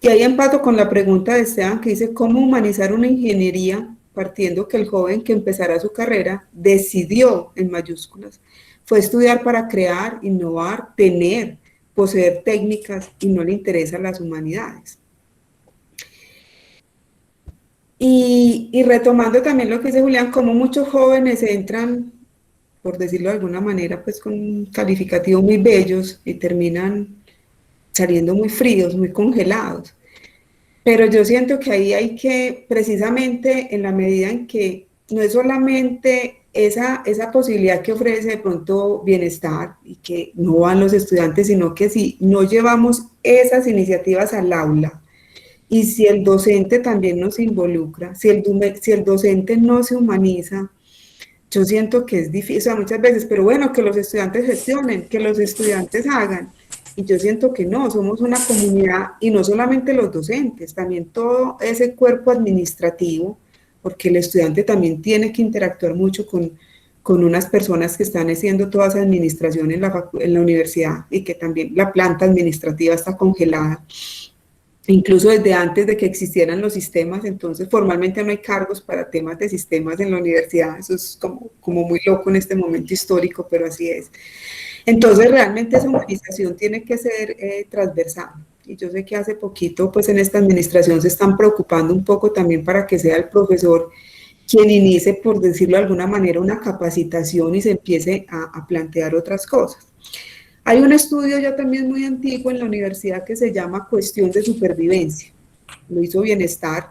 Y ahí empato con la pregunta de Esteban, que dice, ¿cómo humanizar una ingeniería partiendo que el joven que empezará su carrera decidió, en mayúsculas, fue estudiar para crear, innovar, poseer técnicas, y no le interesan las humanidades? Y retomando también lo que dice Julián, como muchos jóvenes entran, por decirlo de alguna manera, pues con calificativos muy bellos y terminan saliendo muy fríos, muy congelados. Pero yo siento que ahí hay que, precisamente en la medida en que no es solamente esa posibilidad que ofrece de pronto bienestar y que no van los estudiantes, sino que si no llevamos esas iniciativas al aula, y si el docente también nos involucra, si el docente no se humaniza, yo siento que es difícil, o sea, muchas veces, pero bueno, que los estudiantes gestionen, que los estudiantes hagan. Y yo siento que no, somos una comunidad, y no solamente los docentes, también todo ese cuerpo administrativo, porque el estudiante también tiene que interactuar mucho con unas personas que están haciendo toda esa administración en la universidad, y que también la planta administrativa está congelada, incluso desde antes de que existieran los sistemas. Entonces formalmente no hay cargos para temas de sistemas en la universidad. Eso es como muy loco en este momento histórico, pero así es. Entonces realmente esa humanización tiene que ser transversal, y yo sé que hace poquito pues en esta administración se están preocupando un poco también para que sea el profesor quien inicie, por decirlo de alguna manera, una capacitación y se empiece a plantear otras cosas. Hay un estudio ya también muy antiguo en la universidad que se llama Cuestión de Supervivencia, lo hizo Bienestar,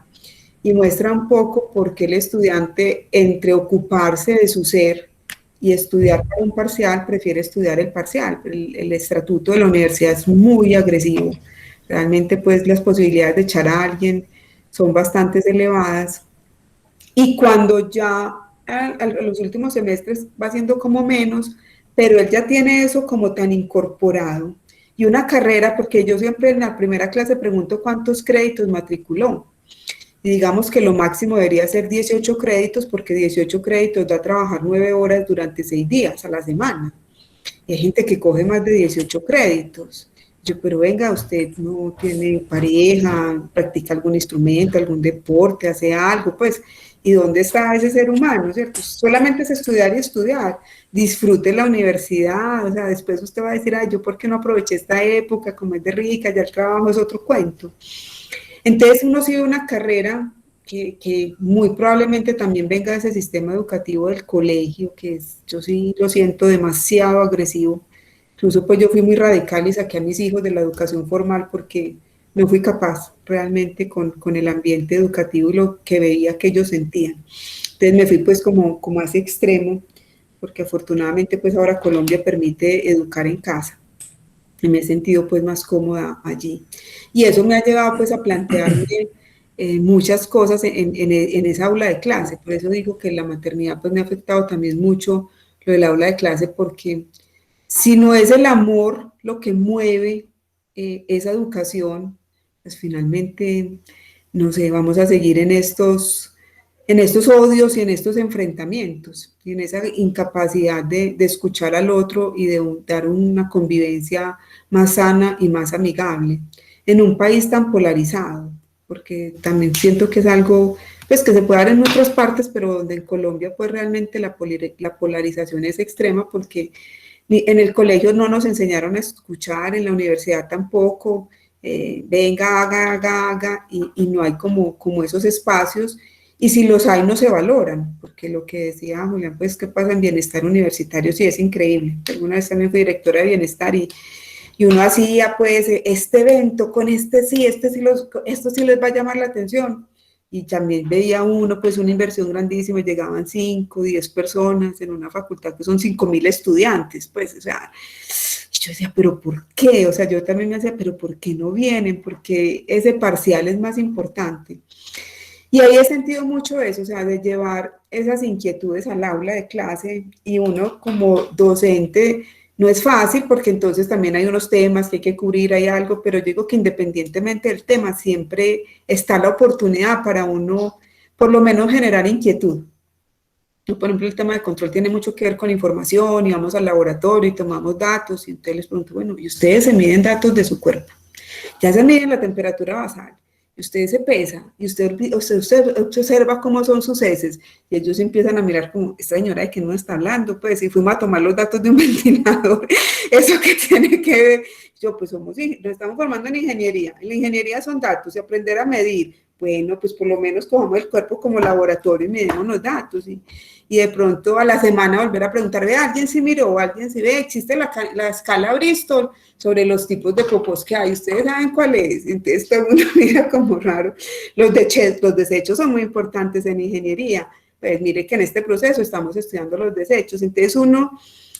y muestra un poco por qué el estudiante, entre ocuparse de su ser y estudiar para un parcial, prefiere estudiar el parcial. El estatuto de la universidad es muy agresivo, realmente pues las posibilidades de echar a alguien son bastante elevadas, y cuando ya a los últimos semestres va siendo como menos, pero él ya tiene eso como tan incorporado, y una carrera, porque yo siempre en la primera clase pregunto cuántos créditos matriculó, y digamos que lo máximo debería ser 18 créditos, porque 18 créditos da a trabajar 9 horas durante 6 días a la semana. Y hay gente que coge más de 18 créditos. Yo, pero venga, usted no tiene pareja, practica algún instrumento, algún deporte, hace algo, pues, ¿y dónde está ese ser humano, cierto? Solamente es estudiar y estudiar. Disfrute la universidad, o sea, después usted va a decir, ay, yo por qué no aproveché esta época, como es de rica, ya el trabajo es otro cuento. Entonces uno sigue una carrera que muy probablemente también venga de ese sistema educativo del colegio, que es, yo sí lo siento demasiado agresivo. Incluso pues yo fui muy radical y saqué a mis hijos de la educación formal porque no fui capaz realmente con el ambiente educativo y lo que veía que ellos sentían. Entonces me fui pues como a ese extremo, porque afortunadamente pues ahora Colombia permite educar en casa, y me he sentido pues más cómoda allí. Y eso me ha llevado pues a plantearme muchas cosas en esa aula de clase. Por eso digo que la maternidad pues me ha afectado también mucho lo del aula de clase, porque si no es el amor lo que mueve esa educación, pues finalmente, no sé, vamos a seguir en estos odios y en estos enfrentamientos, y en esa incapacidad de escuchar al otro y de dar una convivencia más sana y más amigable en un país tan polarizado, porque también siento que es algo pues que se puede dar en otras partes, pero donde en Colombia pues realmente la polarización es extrema, porque en el colegio no nos enseñaron a escuchar, en la universidad tampoco, venga, haga, y no hay como esos espacios, y si los hay no se valoran, porque lo que decía Julián, pues qué pasa en bienestar universitario, sí es increíble. Alguna vez también fui directora de bienestar, y uno hacía pues este evento con esto sí les va a llamar la atención, y también veía uno pues una inversión grandísima, y llegaban 5, 10 personas en una facultad que son 5.000 estudiantes, pues, o sea, y yo decía, pero ¿por qué? O sea, yo también me decía, pero ¿por qué no vienen? Porque ese parcial es más importante. Y ahí he sentido mucho eso, o sea, de llevar esas inquietudes al aula de clase, y uno como docente no es fácil, porque entonces también hay unos temas que hay que cubrir, hay algo, pero yo digo que independientemente del tema siempre está la oportunidad para uno por lo menos generar inquietud. Yo, por ejemplo, el tema de control tiene mucho que ver con información, y vamos al laboratorio y tomamos datos, y entonces les pregunto, bueno, ¿y ustedes se miden datos de su cuerpo? Ya se miden la temperatura basal, y usted se pesa, y usted observa cómo son sus heces, y ellos empiezan a mirar como, esta señora de qué no está hablando, pues, y fuimos a tomar los datos de un ventilador, ¿eso qué tiene que ver? Yo, pues nos estamos formando en la ingeniería son datos, y aprender a medir. Bueno, pues por lo menos cojamos el cuerpo como laboratorio y medimos los datos, y de pronto a la semana volver a preguntar, ve, ¿alguien sí miró? ¿Alguien sí ve? ¿Existe la escala Bristol sobre los tipos de popos que hay? ¿Ustedes saben cuál es? Entonces todo el mundo mira como raro. Los desechos son muy importantes en ingeniería. Pues mire que en este proceso estamos estudiando los desechos. Entonces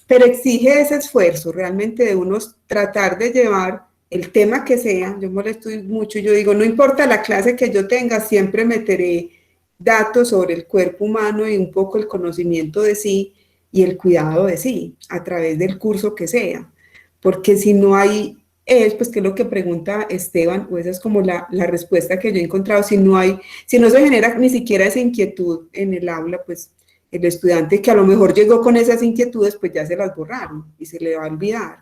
pero exige ese esfuerzo realmente de uno tratar de llevar el tema que sea. Yo molesto mucho, yo digo, no importa la clase que yo tenga, siempre meteré datos sobre el cuerpo humano y un poco el conocimiento de sí y el cuidado de sí a través del curso que sea, porque si no hay es, pues, que es lo que pregunta Esteban, o esa es como la respuesta que yo he encontrado, si no se genera ni siquiera esa inquietud en el aula, pues el estudiante que a lo mejor llegó con esas inquietudes, pues ya se las borraron y se le va a olvidar.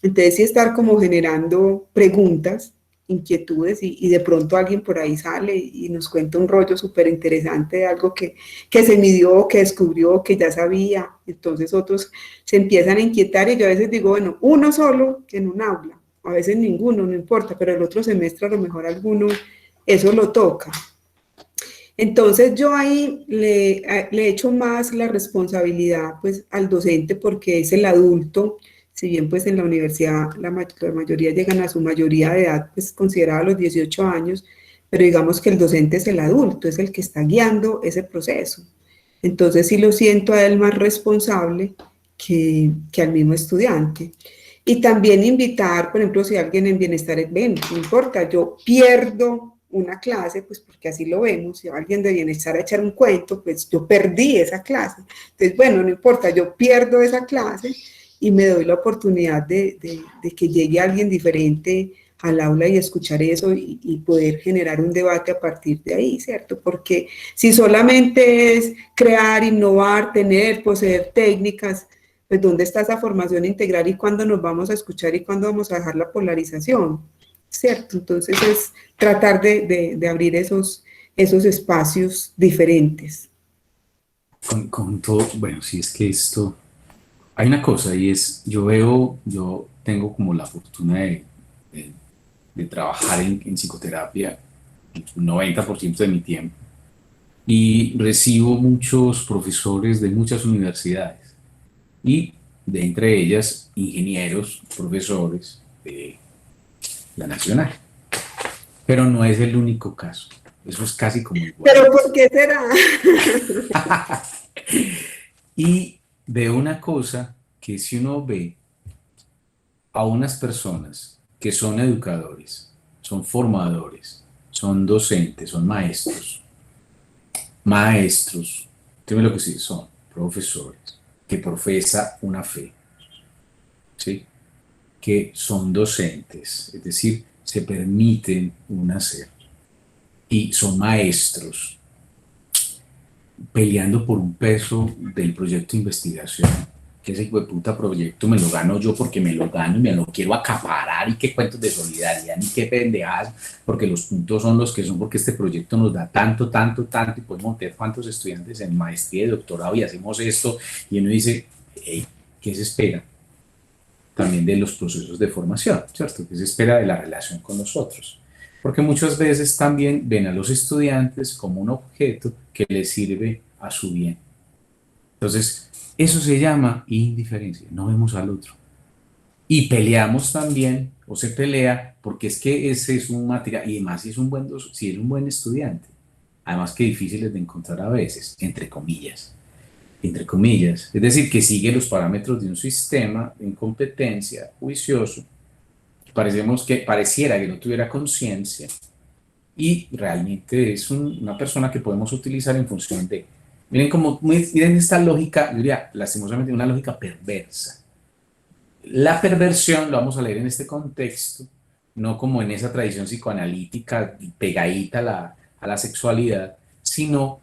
Entonces sí estar como generando preguntas, inquietudes y de pronto alguien por ahí sale y nos cuenta un rollo súper interesante de algo que se midió, que descubrió, que ya sabía. Entonces otros se empiezan a inquietar y yo a veces digo, bueno, uno solo en un aula, a veces ninguno, no importa, pero el otro semestre a lo mejor alguno eso lo toca. Entonces yo ahí le echo más la responsabilidad pues al docente porque es el adulto, si bien pues en la universidad la mayoría llegan a su mayoría de edad pues considerada a los 18 años, pero digamos que el docente es el adulto, es el que está guiando ese proceso. Entonces sí lo siento a él más responsable que al mismo estudiante. Y también invitar, por ejemplo, si alguien en bienestar, ven, no importa, yo pierdo una clase, pues porque así lo vemos, si alguien de bienestar a echar un cuento, pues yo perdí esa clase. Entonces, bueno, no importa, yo pierdo esa clase y me doy la oportunidad de que llegue alguien diferente al aula y escuchar eso y poder generar un debate a partir de ahí, ¿cierto? Porque si solamente es crear, innovar, tener, poseer técnicas, pues dónde está esa formación integral y cuándo nos vamos a escuchar y cuándo vamos a dejar la polarización, ¿cierto? Entonces es tratar de abrir esos espacios diferentes. Con todo, bueno, si es que esto, hay una cosa y es, yo tengo como la fortuna de, de trabajar en psicoterapia el 90% de mi tiempo y recibo muchos profesores de muchas universidades y de entre ellas ingenieros, profesores de la Nacional. Pero no es el único caso, eso es casi como igual. ¿Pero por qué será? Y veo una cosa que si uno ve a unas personas que son educadores, son formadores, son docentes, son maestros, dígame lo que sí, son profesores, que profesa una fe, ¿sí? Que son docentes, es decir, se permiten un hacer y son maestros peleando por un peso del proyecto de investigación, que ese hijo de puta proyecto me lo gano yo porque me lo gano y me lo quiero acaparar y qué cuentos de solidaridad ni qué pendejadas, porque los puntos son los que son, porque este proyecto nos da tanto, tanto, tanto y podemos meter cuántos estudiantes en maestría y doctorado y hacemos esto y uno dice, hey, ¿qué se espera? También de los procesos de formación, ¿cierto? ¿Qué se espera de la relación con nosotros? Porque muchas veces también ven a los estudiantes como un objeto que les sirve a su bien. Entonces, eso se llama indiferencia, no vemos al otro. Y peleamos también, o se pelea, porque es que ese es un material, y además si es si es un buen estudiante, además que difíciles de encontrar a veces, entre comillas, es decir, que sigue los parámetros de un sistema en competencia juicioso, pareciera que no tuviera conciencia y realmente es una persona que podemos utilizar en función de, miren esta lógica, yo diría, lastimosamente una lógica perversa. La perversión, lo vamos a leer en este contexto, no como en esa tradición psicoanalítica pegadita a la sexualidad, sino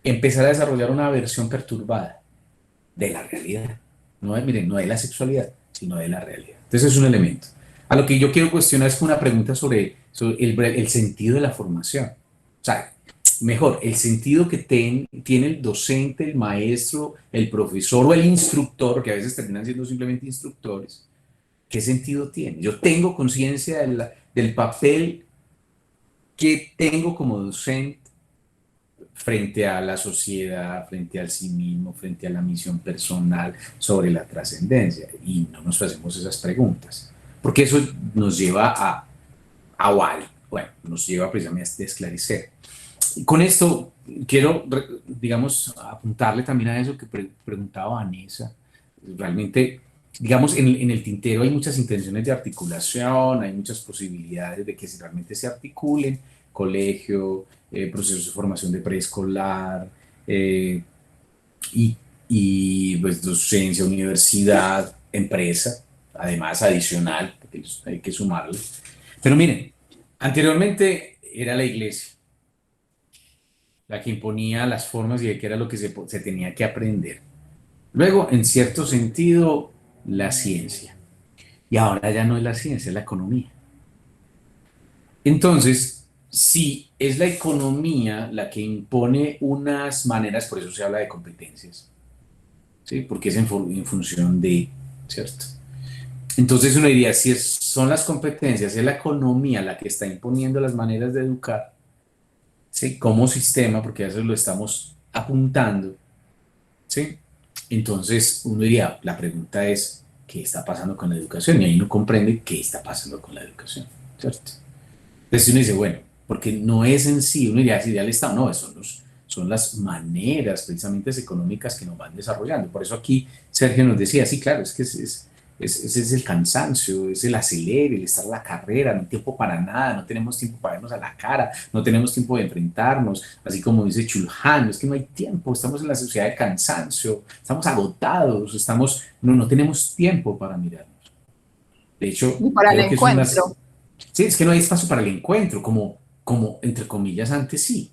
empezar a desarrollar una versión perturbada de la realidad. Miren, no de la sexualidad, sino de la realidad. Entonces es un elemento. A lo que yo quiero cuestionar es una pregunta sobre el sentido de la formación. O sea, mejor, el sentido que tiene el docente, el maestro, el profesor o el instructor, que a veces terminan siendo simplemente instructores, ¿qué sentido tiene? Yo tengo conciencia del papel que tengo como docente frente a la sociedad, frente al sí mismo, frente a la misión personal, sobre la trascendencia. Y no nos hacemos esas preguntas, porque eso nos lleva bueno, nos lleva precisamente a esclarecer. Y con esto quiero, digamos, apuntarle también a eso que preguntaba Vanessa. Realmente, digamos, en el tintero hay muchas intenciones de articulación, hay muchas posibilidades de que realmente se articulen, colegio, procesos de formación de preescolar, y, pues docencia, universidad, empresa, además adicional, porque hay que sumarle. Pero miren, anteriormente era la iglesia la que imponía las formas y de qué era lo que se tenía que aprender. Luego, en cierto sentido, la ciencia. Y ahora ya no es la ciencia, es la economía. Entonces, si es la economía la que impone unas maneras, por eso se habla de competencias, ¿sí? Porque es en función de, ¿cierto? Entonces uno diría, si son las competencias, es la economía la que está imponiendo las maneras de educar, ¿sí? Como sistema, porque a eso lo estamos apuntando, ¿sí? Entonces uno diría, la pregunta es, ¿qué está pasando con la educación? Y ahí uno comprende qué está pasando con la educación, ¿cierto? Entonces uno dice, bueno, porque no es en sí, uno diría, si ya el Estado, no, son las maneras precisamente económicas que nos van desarrollando. Por eso aquí Sergio nos decía, sí, claro, es que ese es el cansancio, es el acelere, el estar en la carrera, no hay tiempo para nada, no tenemos tiempo para vernos a la cara, no tenemos tiempo de enfrentarnos, así como dice Chulhan, es que no hay tiempo, estamos en la sociedad de cansancio, estamos agotados, no tenemos tiempo para mirarnos. De hecho, Y para el creo que es una... encuentro. Sí, es que no hay espacio para el encuentro, como entre comillas antes sí.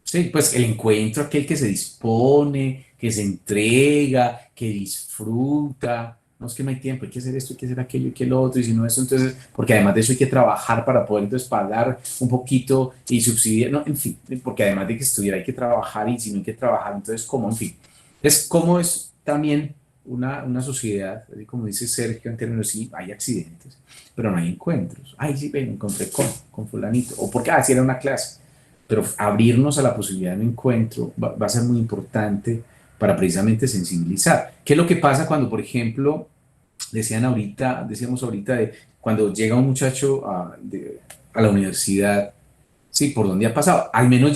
Sí, pues el encuentro, aquel que se dispone, que se entrega, que disfruta. No es que no hay tiempo, hay que hacer esto, hay que hacer aquello, hay que lo otro, y si no eso, entonces, porque además de eso hay que trabajar para poder entonces pagar un poquito y subsidiar, no, en fin, porque además de que estudiar hay que trabajar y si no hay que trabajar, entonces, ¿cómo? En fin, es como es también una sociedad, así como dice Sergio en términos, sí, hay accidentes, pero no hay encuentros. Ay, sí, ven, me encontré con fulanito, o porque, si era una clase, pero abrirnos a la posibilidad de un encuentro va a ser muy importante para precisamente sensibilizar. ¿Qué es lo que pasa cuando, por ejemplo, decíamos ahorita, de cuando llega un muchacho a la universidad, sí, por donde ha pasado? Al menos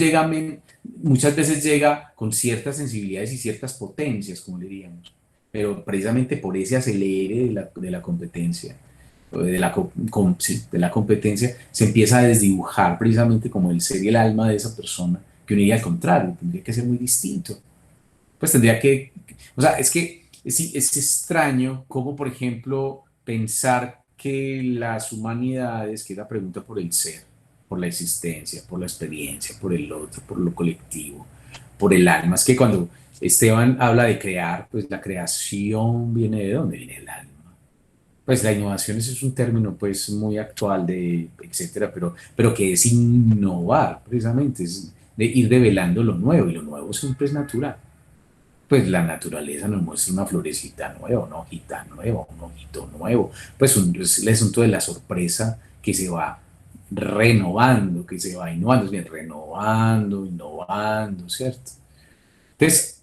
muchas veces llega con ciertas sensibilidades y ciertas potencias, como diríamos, pero precisamente por ese acelere de la competencia sí, de la competencia, se empieza a desdibujar precisamente como el ser y el alma de esa persona, que uniría al contrario, tendría que ser muy distinto. Pues tendría o sea, es que es extraño cómo, por ejemplo, pensar que las humanidades, que es la pregunta por el ser, por la existencia, por la experiencia, por el otro, por lo colectivo, por el alma, es que cuando Esteban habla de crear, pues la creación viene de dónde viene el alma. Pues la innovación ese es un término pues muy actual etcétera, pero que es innovar precisamente, es de ir develando lo nuevo y lo nuevo siempre es natural. Pues la naturaleza nos muestra una florecita nueva, una hojita nueva, un ojito nuevo, pues es el asunto de la sorpresa que se va renovando, que se va innovando, es bien, renovando, innovando, ¿cierto? Entonces,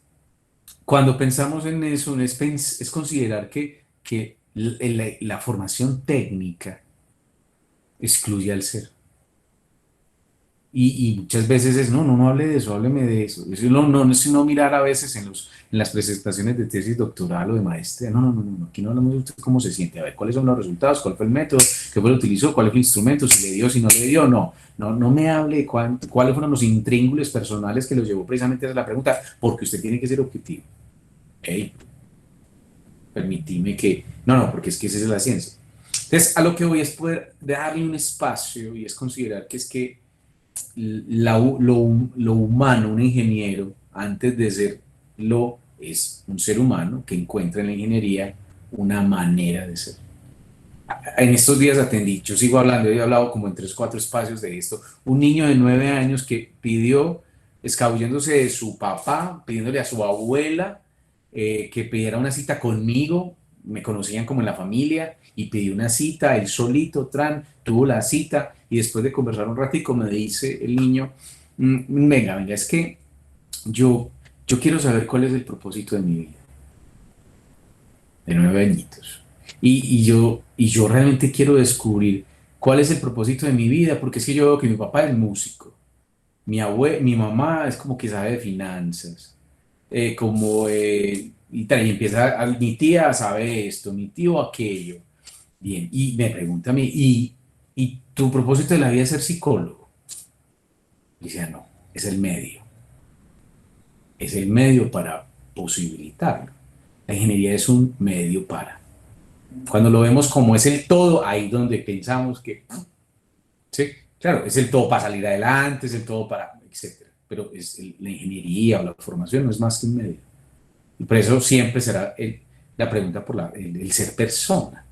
cuando pensamos en eso, es considerar que la formación técnica excluye al ser. Y muchas veces es, no hable de eso, hábleme de eso. No es sino mirar a veces en las presentaciones de tesis doctoral o de maestría. No, aquí no hablamos de usted cómo se siente. A ver, ¿cuáles son los resultados? ¿Cuál fue el método? ¿Qué fue lo que utilizó? ¿Cuál fue el instrumento? ¿Si le dio? ¿Si no le dio? No me hable de cuáles fueron los intríngulis personales que los llevó precisamente a hacer la pregunta, porque usted tiene que ser objetivo. Hey, permitime que... No, porque es que esa es la ciencia. Entonces, a lo que voy es poder darle un espacio y es considerar que es que lo humano, un ingeniero, antes de serlo, es un ser humano que encuentra en la ingeniería una manera de ser. En estos días atendí, yo sigo hablando, he hablado como en 3, 4 espacios de esto, un niño de 9 años que pidió, escabulléndose de su papá, pidiéndole a su abuela que pidiera una cita conmigo, me conocían como en la familia, y pidió una cita, él solito, tuvo la cita, y después de conversar un ratico me dice el niño, venga, es que yo quiero saber cuál es el propósito de mi vida, de 9 añitos. Y yo realmente quiero descubrir cuál es el propósito de mi vida, porque es que yo veo que mi papá es músico, mi mamá es como que sabe de finanzas, y empieza, mi tía sabe esto, mi tío aquello. Bien, y me pregunta a mí, ¿y tu propósito de la vida es ser psicólogo? Y decía, no, es el medio para posibilitarlo. La ingeniería es un medio para. Cuando lo vemos como es el todo, ahí donde pensamos que, sí, claro, es el todo para salir adelante, es el todo para, etcétera. Pero la ingeniería o la formación no es más que un medio. Y por eso siempre será la pregunta por el ser persona.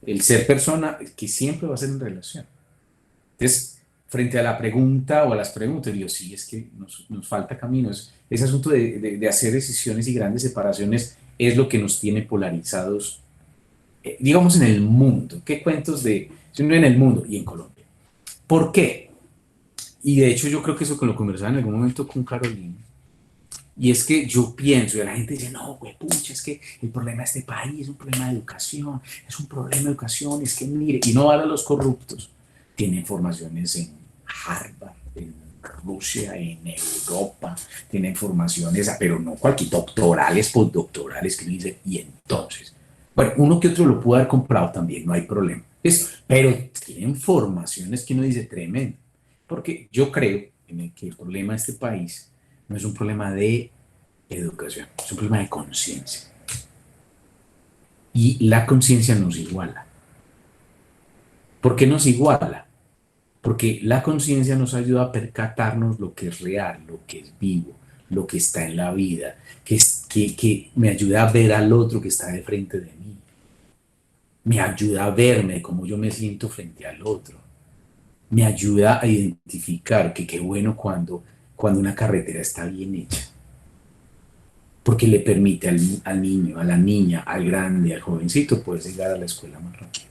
El ser persona que siempre va a ser en relación. Entonces, frente a la pregunta o a las preguntas, digo, sí, es que nos falta camino. Ese asunto de hacer decisiones y grandes separaciones es lo que nos tiene polarizados, digamos, en el mundo. ¿Qué cuentos en el mundo y en Colombia? ¿Por qué? Y de hecho yo creo que eso lo conversaba en algún momento con Carolina. Y es que yo pienso, y la gente dice, no, güey, pucha, es que el problema de este país es un problema de educación, es un problema de educación, es que mire, y no vale a los corruptos. Tienen formaciones en Harvard, en Rusia, en Europa, tienen formaciones, pero no cualquier doctorales, postdoctorales, que uno dice, y entonces, bueno, uno que otro lo pudo haber comprado también, no hay problema. Pero tienen formaciones que uno dice tremendo, porque yo creo que el problema de este país no es un problema de educación, es un problema de conciencia. Y la conciencia nos iguala. ¿Por qué nos iguala? Porque la conciencia nos ayuda a percatarnos lo que es real, lo que es vivo, lo que está en la vida, que me ayuda a ver al otro que está de frente de mí. Me ayuda a verme cómo yo me siento frente al otro. Me ayuda a identificar que qué bueno cuando una carretera está bien hecha. Porque le permite al niño, a la niña, al grande, al jovencito poder llegar a la escuela más rápido.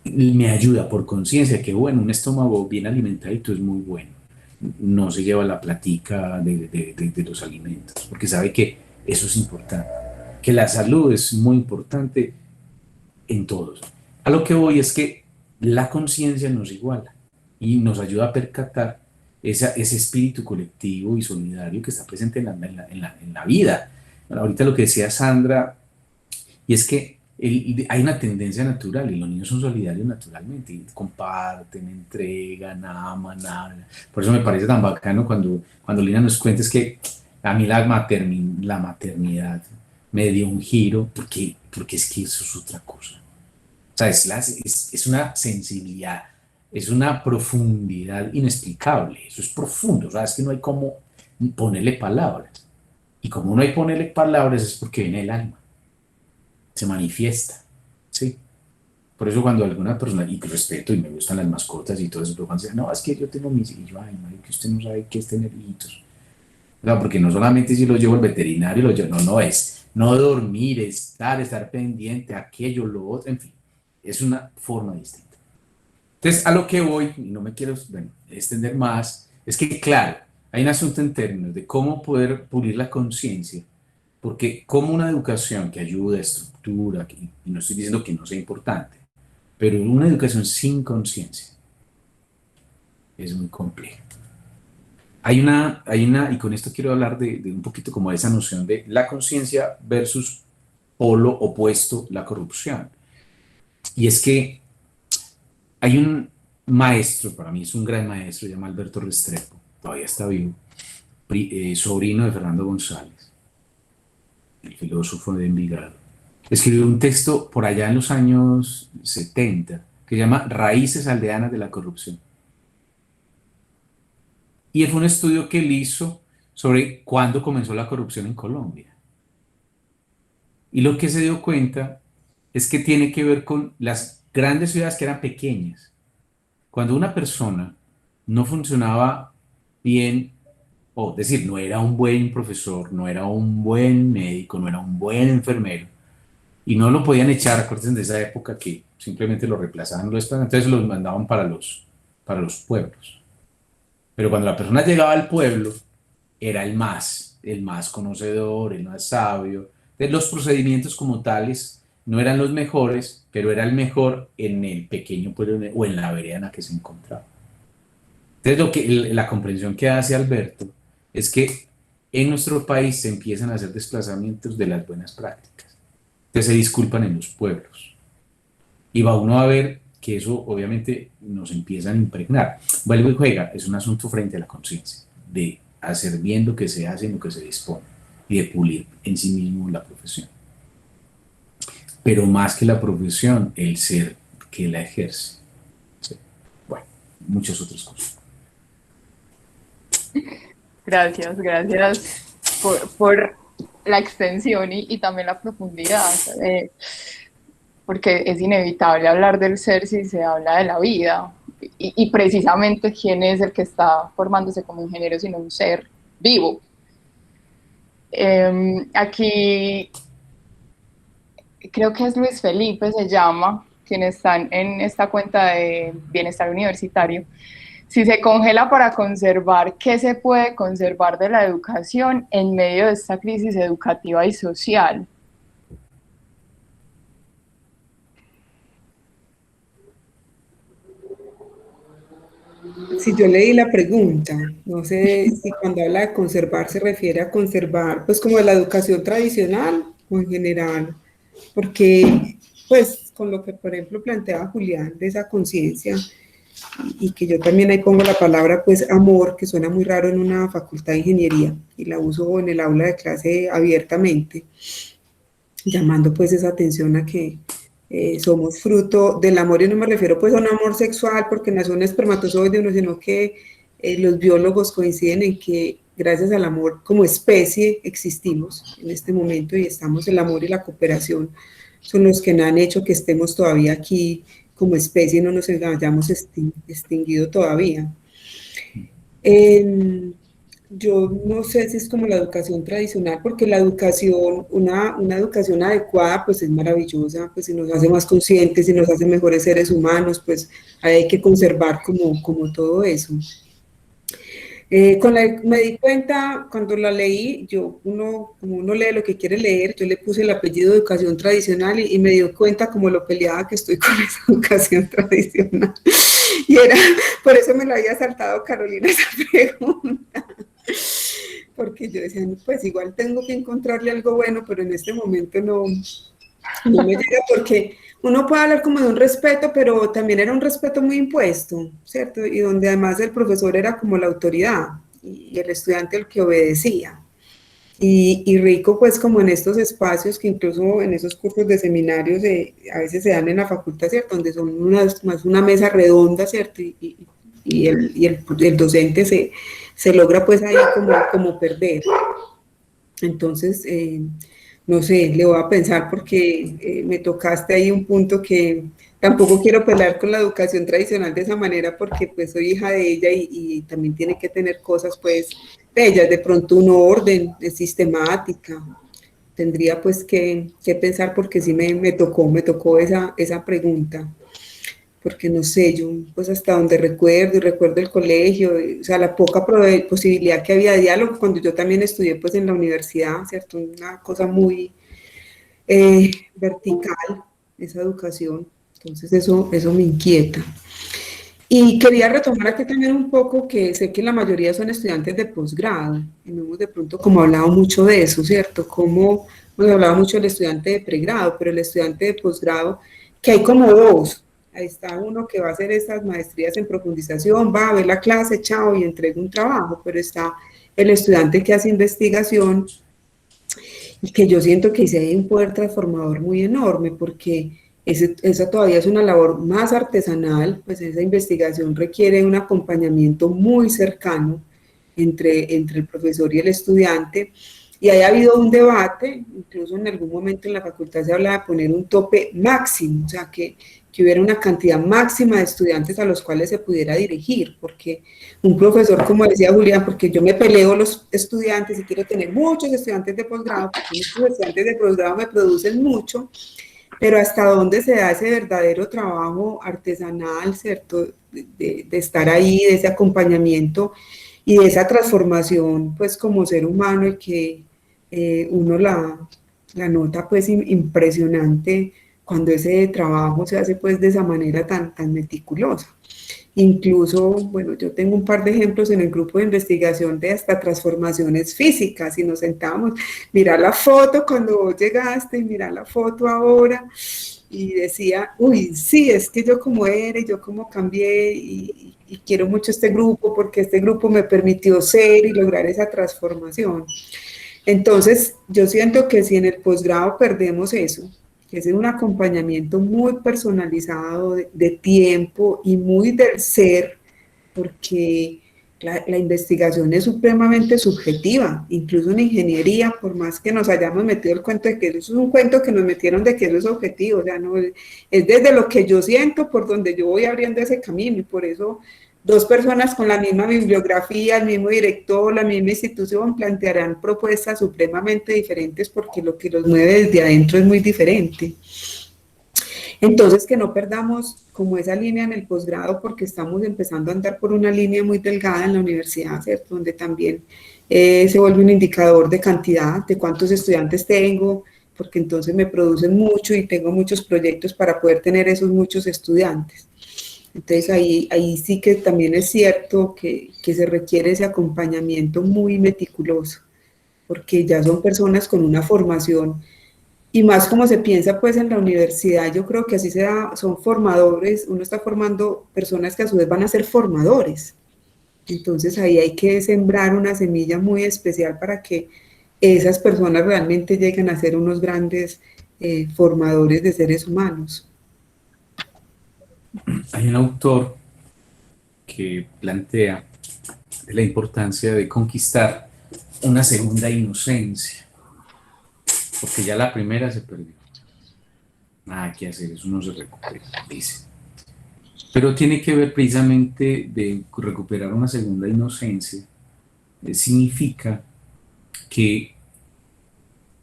Me ayuda por conciencia que, bueno, un estómago bien alimentadito es muy bueno. No se lleva la platica de los alimentos, porque sabe que eso es importante. Que la salud es muy importante en todos. A lo que voy es que la conciencia nos iguala y nos ayuda a percatar ese espíritu colectivo y solidario que está presente en la vida. Bueno, ahorita lo que decía Sandra, y es que hay una tendencia natural y los niños son solidarios naturalmente, y comparten, entregan, aman, hablan. Por eso me parece tan bacano cuando Lina nos cuenta, es que a mí la maternidad me dio un giro, porque es que eso es otra cosa. O sea, es una sensibilidad, es una profundidad inexplicable, eso es profundo, o sea, es que no hay cómo ponerle palabras. Y como no hay ponerle palabras es porque viene el alma, se manifiesta, ¿sí? Por eso cuando alguna persona, y que respeto y me gustan las mascotas y todo eso, pero cuando dicen, no, es que yo tengo mis hijos, ay, madre, que usted no sabe qué es tener hijitos. O sea, porque no solamente si los llevo al veterinario, no es no dormir, estar pendiente, aquello, lo otro, en fin, es una forma distinta. Entonces, a lo que voy, y no me quiero extender más, es que, claro, hay un asunto en términos de cómo poder pulir la conciencia, porque como una educación que ayuda, estructura, y no estoy diciendo que no sea importante, pero una educación sin conciencia es muy compleja. Y con esto quiero hablar de un poquito como de esa noción de la conciencia versus polo opuesto, la corrupción. Y es que hay un maestro, para mí es un gran maestro, se llama Alberto Restrepo, todavía está vivo, sobrino de Fernando González, el filósofo de Envigado. Escribió un texto por allá en los años 70 que se llama Raíces aldeanas de la corrupción. Y fue un estudio que él hizo sobre cuándo comenzó la corrupción en Colombia. Y lo que se dio cuenta es que tiene que ver con las grandes ciudades que eran pequeñas. Cuando una persona no funcionaba bien, o decir, no era un buen profesor, no era un buen médico, no era un buen enfermero, y no lo podían echar, acuérdense de esa época que simplemente lo reemplazaban, entonces los mandaban para los pueblos. Pero cuando la persona llegaba al pueblo, era el más conocedor, el más sabio. Entonces, los procedimientos como tales no eran los mejores, pero era el mejor en el pequeño pueblo o en la vereda en la que se encontraba. Entonces, la comprensión que hace Alberto es que en nuestro país se empiezan a hacer desplazamientos de las buenas prácticas. Entonces, se disculpan en los pueblos. Y va uno a ver que eso obviamente nos empiezan a impregnar. Vuelve y juega, es un asunto frente a la conciencia, de hacer bien lo que se hace y lo que se dispone, y de pulir en sí mismo la profesión. pero más que la profesión, el ser que la ejerce. Sí. Bueno, muchas otras cosas. Gracias, gracias por la extensión y también la profundidad, porque es inevitable hablar del ser si se habla de la vida, y precisamente quién es el que está formándose como ingeniero, sino un ser vivo. Aquí creo que es Luis Felipe, se llama, quien está en esta cuenta de Bienestar Universitario. Si se congela para conservar, ¿qué se puede conservar de la educación en medio de esta crisis educativa y social? Si yo leí la pregunta, no sé si cuando habla de conservar se refiere a conservar, pues como la educación tradicional o en general, porque pues con lo que por ejemplo planteaba Julián de esa conciencia y que yo también ahí pongo la palabra pues amor, que suena muy raro en una facultad de ingeniería y la uso en el aula de clase abiertamente, llamando pues esa atención a que somos fruto del amor, y no me refiero pues a un amor sexual porque nació un espermatozoide, uno, sino que los biólogos coinciden en que gracias al amor como especie existimos en este momento y estamos, el amor y la cooperación son los que han hecho que estemos todavía aquí como especie y no nos hayamos extinguido todavía. Yo no sé si es como la educación tradicional, porque la educación, una educación adecuada, pues es maravillosa, pues si nos hace más conscientes, si nos hace mejores seres humanos, pues hay que conservar como todo eso. Me di cuenta, cuando la leí, como uno lee lo que quiere leer, yo le puse el apellido de educación tradicional y me dio cuenta como lo peleada que estoy con esa educación tradicional. Y era, por eso me lo había saltado Carolina esa pregunta. Porque yo decía, pues igual tengo que encontrarle algo bueno, pero en este momento no me llega, porque uno puede hablar como de un respeto, pero también era un respeto muy impuesto, ¿cierto? Y donde además el profesor era como la autoridad y el estudiante el que obedecía. Y rico pues como en estos espacios que incluso en esos cursos de seminarios a veces se dan en la facultad, ¿cierto? Donde son más una mesa redonda, ¿cierto? Y el docente se logra pues ahí como perder. Entonces, no sé, le voy a pensar porque me tocaste ahí un punto que tampoco quiero pelear con la educación tradicional de esa manera porque pues soy hija de ella y también tiene que tener cosas pues bellas, de pronto un orden sistemática. Tendría pues que pensar porque sí me tocó esa pregunta porque no sé, yo pues hasta donde recuerdo y recuerdo el colegio, o sea, la poca posibilidad que había de diálogo cuando yo también estudié pues en la universidad, ¿cierto? Una cosa muy vertical, esa educación, entonces eso me inquieta. Y quería retomar aquí también un poco que sé que la mayoría son estudiantes de posgrado, y no hemos de pronto como hablado mucho de eso, ¿cierto? Como hemos hablado mucho del estudiante de pregrado, pero el estudiante de posgrado, que hay como dos. Ahí está uno que va a hacer estas maestrías en profundización, va a ver la clase, chao, y entrega un trabajo, pero está el estudiante que hace investigación y que yo siento que sí hay un poder transformador muy enorme porque esa todavía es una labor más artesanal, pues esa investigación requiere un acompañamiento muy cercano entre el profesor y el estudiante. Y haya habido un debate, incluso en algún momento en la facultad se hablaba de poner un tope máximo, o sea, que hubiera una cantidad máxima de estudiantes a los cuales se pudiera dirigir, porque un profesor, como decía Julián, porque yo me peleo los estudiantes y quiero tener muchos estudiantes de posgrado, porque muchos estudiantes de posgrado me producen mucho, pero hasta dónde se da ese verdadero trabajo artesanal, ¿cierto? De estar ahí, de ese acompañamiento y de esa transformación, pues como ser humano y que uno la nota pues impresionante cuando ese trabajo se hace pues de esa manera tan meticulosa. Incluso, bueno, yo tengo un par de ejemplos en el grupo de investigación de hasta transformaciones físicas y nos sentábamos, mirar la foto cuando vos llegaste y mirar la foto ahora y decía, uy, sí, es que yo como era y yo como cambié y quiero mucho este grupo porque este grupo me permitió ser y lograr esa transformación. Entonces, yo siento que si en el posgrado perdemos eso, que es un acompañamiento muy personalizado de tiempo y muy del ser, porque la investigación es supremamente subjetiva, incluso en ingeniería, por más que nos hayamos metido el cuento de que eso es un cuento que nos metieron de que eso es objetivo, o sea, no, es desde lo que yo siento por donde yo voy abriendo ese camino, y por eso dos personas con la misma bibliografía, el mismo director, la misma institución, plantearán propuestas supremamente diferentes porque lo que los mueve desde adentro es muy diferente. Entonces, que no perdamos como esa línea en el posgrado, porque estamos empezando a andar por una línea muy delgada en la universidad, ¿cierto? Donde también se vuelve un indicador de cantidad, de cuántos estudiantes tengo, porque entonces me producen mucho y tengo muchos proyectos para poder tener esos muchos estudiantes. Entonces ahí sí que también es cierto que se requiere ese acompañamiento muy meticuloso, porque ya son personas con una formación y más como se piensa pues en la universidad, yo creo que así se da, son formadores, uno está formando personas que a su vez van a ser formadores. Entonces ahí hay que sembrar una semilla muy especial para que esas personas realmente lleguen a ser unos grandes formadores de seres humanos. Hay un autor que plantea la importancia de conquistar una segunda inocencia, porque ya la primera se perdió. Nada que hacer, eso no se recupera, dice. Pero tiene que ver precisamente de recuperar una segunda inocencia. Significa que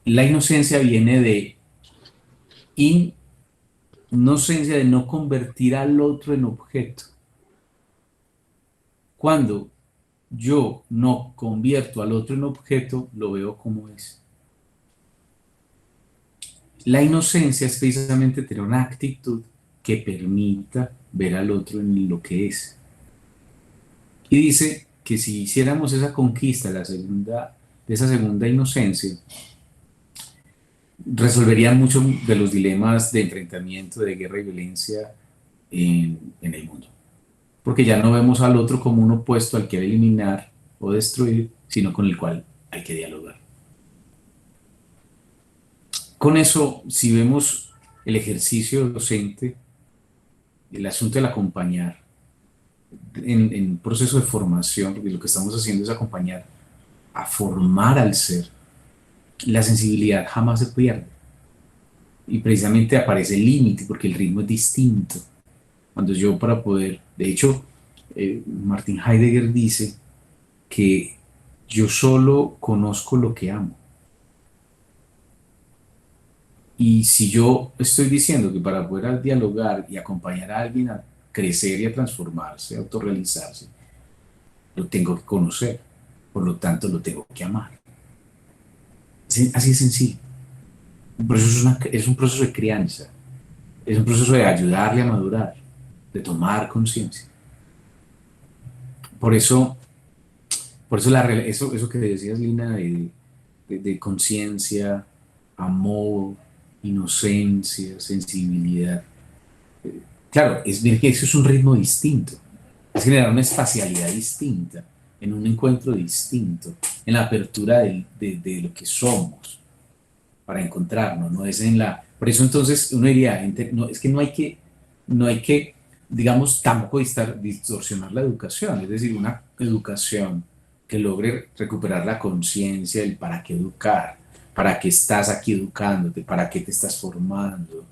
la inocencia viene de inocencia, de no convertir al otro en objeto. Cuando yo no convierto al otro en objeto, lo veo como es. La inocencia es precisamente tener una actitud que permita ver al otro en lo que es. Y dice que si hiciéramos esa conquista de esa segunda inocencia, resolverían muchos de los dilemas de enfrentamiento, de guerra y violencia en el mundo. Porque ya no vemos al otro como un opuesto al que hay que eliminar o destruir, sino con el cual hay que dialogar. Con eso, si vemos el ejercicio docente, el asunto del acompañar, en un proceso de formación, porque lo que estamos haciendo es acompañar a formar al ser, la sensibilidad jamás se pierde. Y precisamente aparece el límite, porque el ritmo es distinto. Cuando yo para poder, de hecho, Martin Heidegger dice que yo solo conozco lo que amo. Y si yo estoy diciendo que para poder dialogar y acompañar a alguien a crecer y a transformarse, a autorrealizarse, lo tengo que conocer, por lo tanto lo tengo que amar. Así de sencillo. Por eso es un proceso de crianza, es un proceso de ayudarle a madurar, de tomar conciencia. Por eso eso que decías, Lina, de conciencia, amor, inocencia, sensibilidad. Claro, ver que eso es un ritmo distinto, es generar una espacialidad distinta, en un encuentro distinto, en la apertura de lo que somos, para encontrarnos, no es en la... Por eso entonces uno diría, no, es que no hay que, digamos, tampoco distorsionar la educación, es decir, una educación que logre recuperar la conciencia del para qué educar, para qué estás aquí educándote, para qué te estás formando,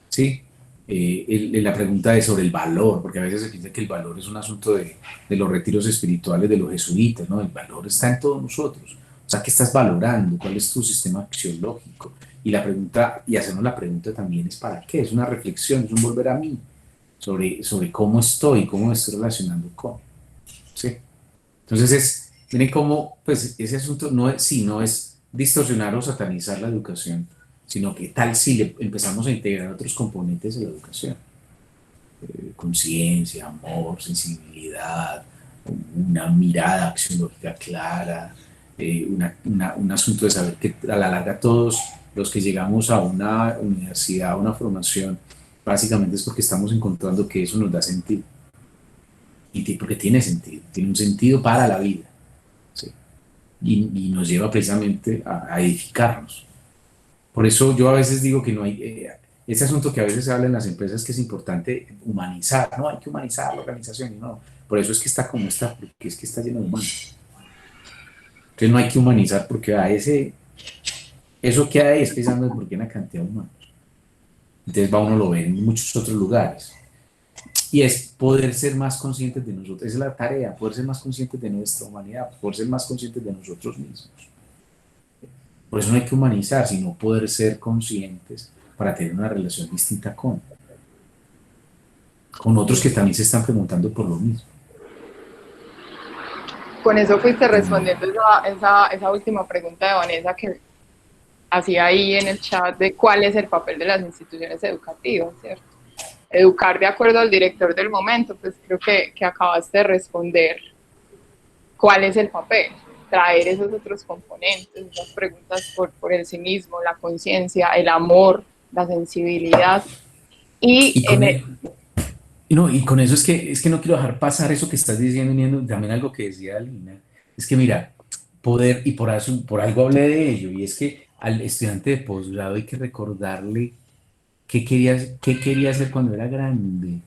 ¿sí? La pregunta es sobre el valor, porque a veces se piensa que el valor es un asunto de los retiros espirituales de los jesuitas, ¿no? El valor está en todos nosotros. O sea, ¿qué estás valorando? ¿Cuál es tu sistema axiológico? Y la pregunta, y hacernos la pregunta también es ¿para qué? Es una reflexión, es un volver a mí sobre cómo estoy, cómo me estoy relacionando con, ¿sí? Entonces miren cómo, pues ese asunto no es distorsionar o satanizar la educación, sino que tal si le empezamos a integrar otros componentes de la educación, conciencia, amor, sensibilidad, una mirada axiológica clara, un asunto de saber que a la larga todos los que llegamos a una universidad, a una formación, básicamente es porque estamos encontrando que eso nos da sentido, y porque tiene sentido, tiene un sentido para la vida, ¿sí? Y nos lleva precisamente a edificarnos. Por eso yo a veces digo que no hay, este asunto que a veces se habla en las empresas que es importante humanizar, no, hay que humanizar la organización, y no, por eso es que está como está, porque es que está lleno de humanos. Entonces no hay que humanizar porque eso que hay es pensando porque hay una cantidad de humanos. Entonces uno lo ve en muchos otros lugares. Y es poder ser más conscientes de nosotros, esa es la tarea, poder ser más conscientes de nuestra humanidad, poder ser más conscientes de nosotros mismos. Por eso no hay que humanizar, sino poder ser conscientes para tener una relación distinta con otros que también se están preguntando por lo mismo. Con eso fuiste respondiendo esa última pregunta de Vanessa que hacía ahí en el chat de cuál es el papel de las instituciones educativas, ¿cierto? Educar de acuerdo al director del momento, pues creo que acabaste de responder cuál es el papel, traer esos otros componentes, esas preguntas por el sí mismo, la conciencia, el amor, la sensibilidad. Y con eso es que no quiero dejar pasar eso que estás diciendo, también algo que decía Lina, es que mira, poder, y por algo hablé de ello, y es que al estudiante de posgrado hay que recordarle qué quería hacer cuando era grande.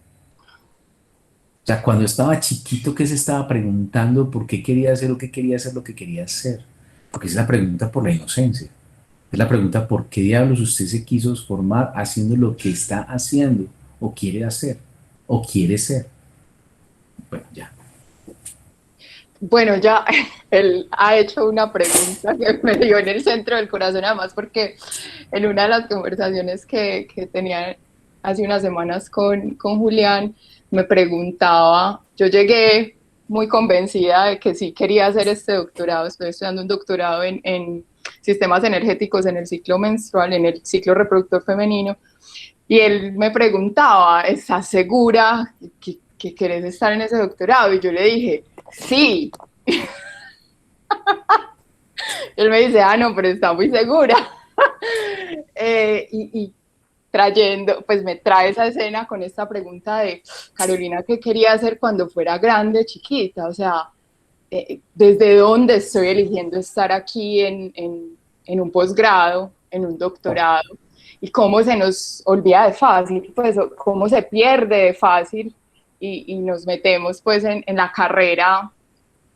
O sea, cuando estaba chiquito, ¿qué se estaba preguntando? ¿Por qué quería hacer o qué quería hacer lo que quería hacer? Porque es la pregunta por la inocencia. Es la pregunta por qué diablos usted se quiso formar haciendo lo que está haciendo o quiere hacer o quiere ser. Bueno, ya. Bueno, ya él ha hecho una pregunta que me dio en el centro del corazón, además porque en una de las conversaciones que tenía hace unas semanas con Julián, me preguntaba, yo llegué muy convencida de que sí quería hacer este doctorado, estoy estudiando un doctorado en sistemas energéticos en el ciclo menstrual, en el ciclo reproductor femenino, y él me preguntaba, ¿estás segura que querés estar en ese doctorado? Y yo le dije, sí. Él me dice, no, pero está muy segura. Y trayendo, pues me trae esa escena con esta pregunta de Carolina, ¿qué quería hacer cuando fuera grande, chiquita? O sea, ¿desde dónde estoy eligiendo estar aquí en un posgrado, en un doctorado? Y cómo se nos olvida de fácil, pues cómo se pierde de fácil y nos metemos pues en la carrera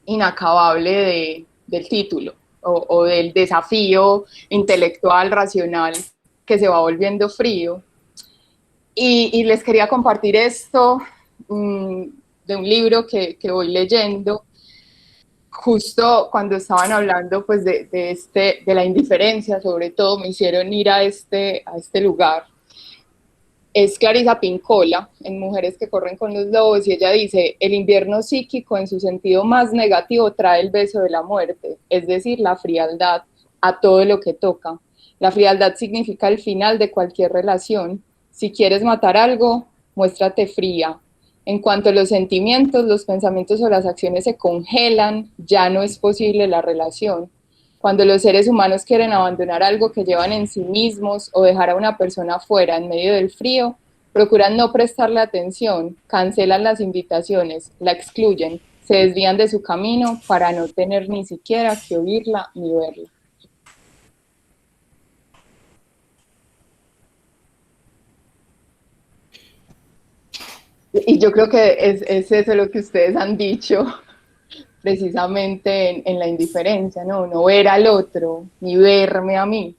inacabable del título o del desafío intelectual, racional, que se va volviendo frío. Y les quería compartir esto de un libro que voy leyendo, justo cuando estaban hablando pues de la indiferencia, sobre todo, me hicieron ir a este lugar. Es Clarisa Pinkola, en Mujeres que corren con los lobos, y ella dice, el invierno psíquico en su sentido más negativo trae el beso de la muerte, es decir, la frialdad a todo lo que toca. La frialdad significa el final de cualquier relación. Si quieres matar algo, muéstrate fría. En cuanto a los sentimientos, los pensamientos o las acciones se congelan, ya no es posible la relación. Cuando los seres humanos quieren abandonar algo que llevan en sí mismos o dejar a una persona fuera en medio del frío, procuran no prestarle atención, cancelan las invitaciones, la excluyen, se desvían de su camino para no tener ni siquiera que oírla ni verla. Y yo creo que es eso lo que ustedes han dicho precisamente en la indiferencia, ¿no? No ver al otro, ni verme a mí.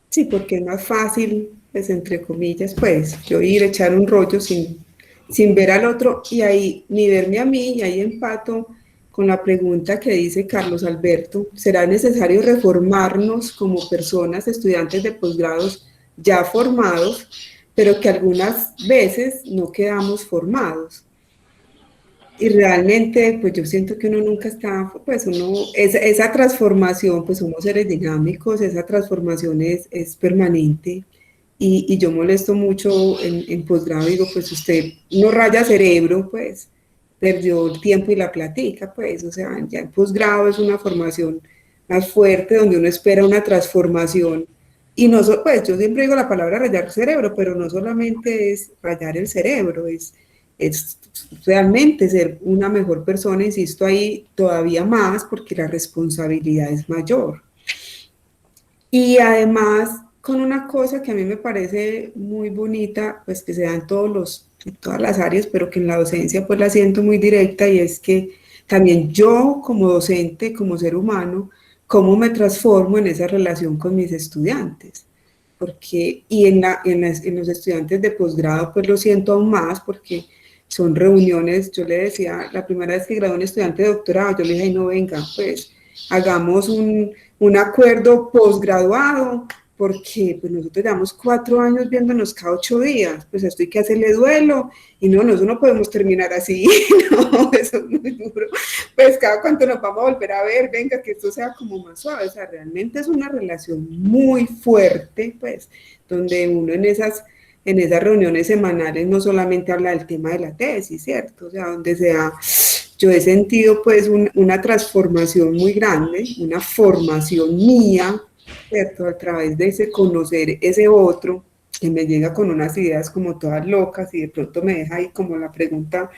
Sí, porque es más fácil, pues entre comillas, pues yo ir a echar un rollo sin ver al otro y ahí ni verme a mí y ahí empato con la pregunta que dice Carlos Alberto, ¿será necesario reformarnos como personas, estudiantes de posgrados ya formados, pero que algunas veces no quedamos formados? Y realmente, pues yo siento que uno nunca está, pues esa transformación, pues somos seres dinámicos, esa transformación es permanente. Y yo molesto mucho en posgrado, digo, pues usted no raya cerebro, pues perdió el tiempo y la platica, pues, o sea, ya en posgrado es una formación más fuerte, donde uno espera una transformación. Y no, pues yo siempre digo la palabra rayar cerebro, pero no solamente es rayar el cerebro, es realmente ser una mejor persona, insisto ahí todavía más porque la responsabilidad es mayor. Y además, con una cosa que a mí me parece muy bonita, pues que se da en todas las áreas, pero que en la docencia pues la siento muy directa, y es que también yo como docente, como ser humano, cómo me transformo en esa relación con mis estudiantes. Porque, y en los estudiantes de posgrado pues lo siento aún más, porque son reuniones. Yo le decía, la primera vez que gradué un estudiante de doctorado, yo le dije: "Ay, no, venga, pues hagamos un acuerdo posgraduado, porque pues nosotros llevamos 4 años viéndonos cada 8 días, pues esto hay que hacerle duelo, y no, nosotros no podemos terminar así". No, eso es muy duro, pues cada cuánto nos vamos a volver a ver, venga, que esto sea como más suave. O sea, realmente es una relación muy fuerte, pues, donde uno en esas reuniones semanales no solamente habla del tema de la tesis, ¿cierto? O sea, donde sea, yo he sentido pues una transformación muy grande, una formación mía, ¿cierto? A través de ese conocer ese otro que me llega con unas ideas como todas locas, y de pronto me deja ahí como la pregunta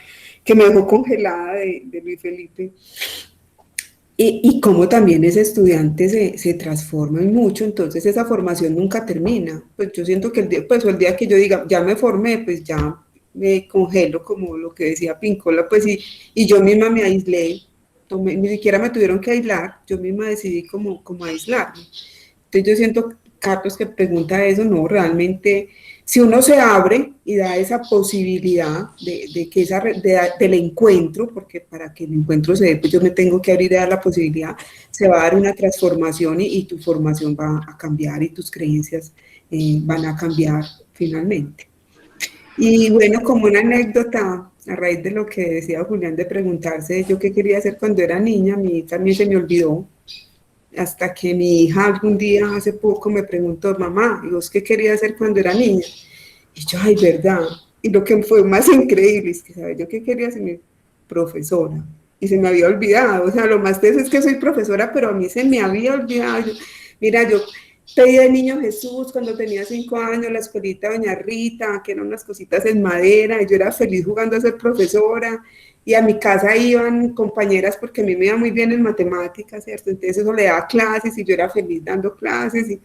que me dejó congelada de Luis Felipe. Y cómo también ese estudiante se transforma en mucho. Entonces esa formación nunca termina. Pues yo siento que el día que yo diga, ya me formé, pues ya me congelo, como lo que decía Pincola, pues, y yo misma me aislé, ni siquiera me tuvieron que aislar, yo misma decidí como aislarme. Entonces yo siento, Carlos, que pregunta eso, no, realmente, si uno se abre y da esa posibilidad de que del encuentro, porque para que el encuentro se dé, pues yo me tengo que abrir y dar la posibilidad, se va a dar una transformación, y tu formación va a cambiar, y tus creencias van a cambiar finalmente. Y bueno, como una anécdota, a raíz de lo que decía Julián, de preguntarse yo qué quería hacer cuando era niña, a mí también se me olvidó, hasta que mi hija algún día hace poco me preguntó: "Mamá, ¿y vos qué querías hacer cuando era niña?". Y yo: "Ay, verdad". Y lo que fue más increíble es que, ¿sabes yo qué quería ser? Mi profesora. Y se me había olvidado. O sea, lo más teso es que soy profesora, pero a mí se me había olvidado. Mira, yo pedí de niño Jesús cuando tenía 5 años, la escuelita Doña Rita, que eran unas cositas en madera, y yo era feliz jugando a ser profesora. Y a mi casa iban compañeras porque a mí me iba muy bien en matemáticas, ¿cierto? Entonces eso le daba clases, y yo era feliz dando clases, y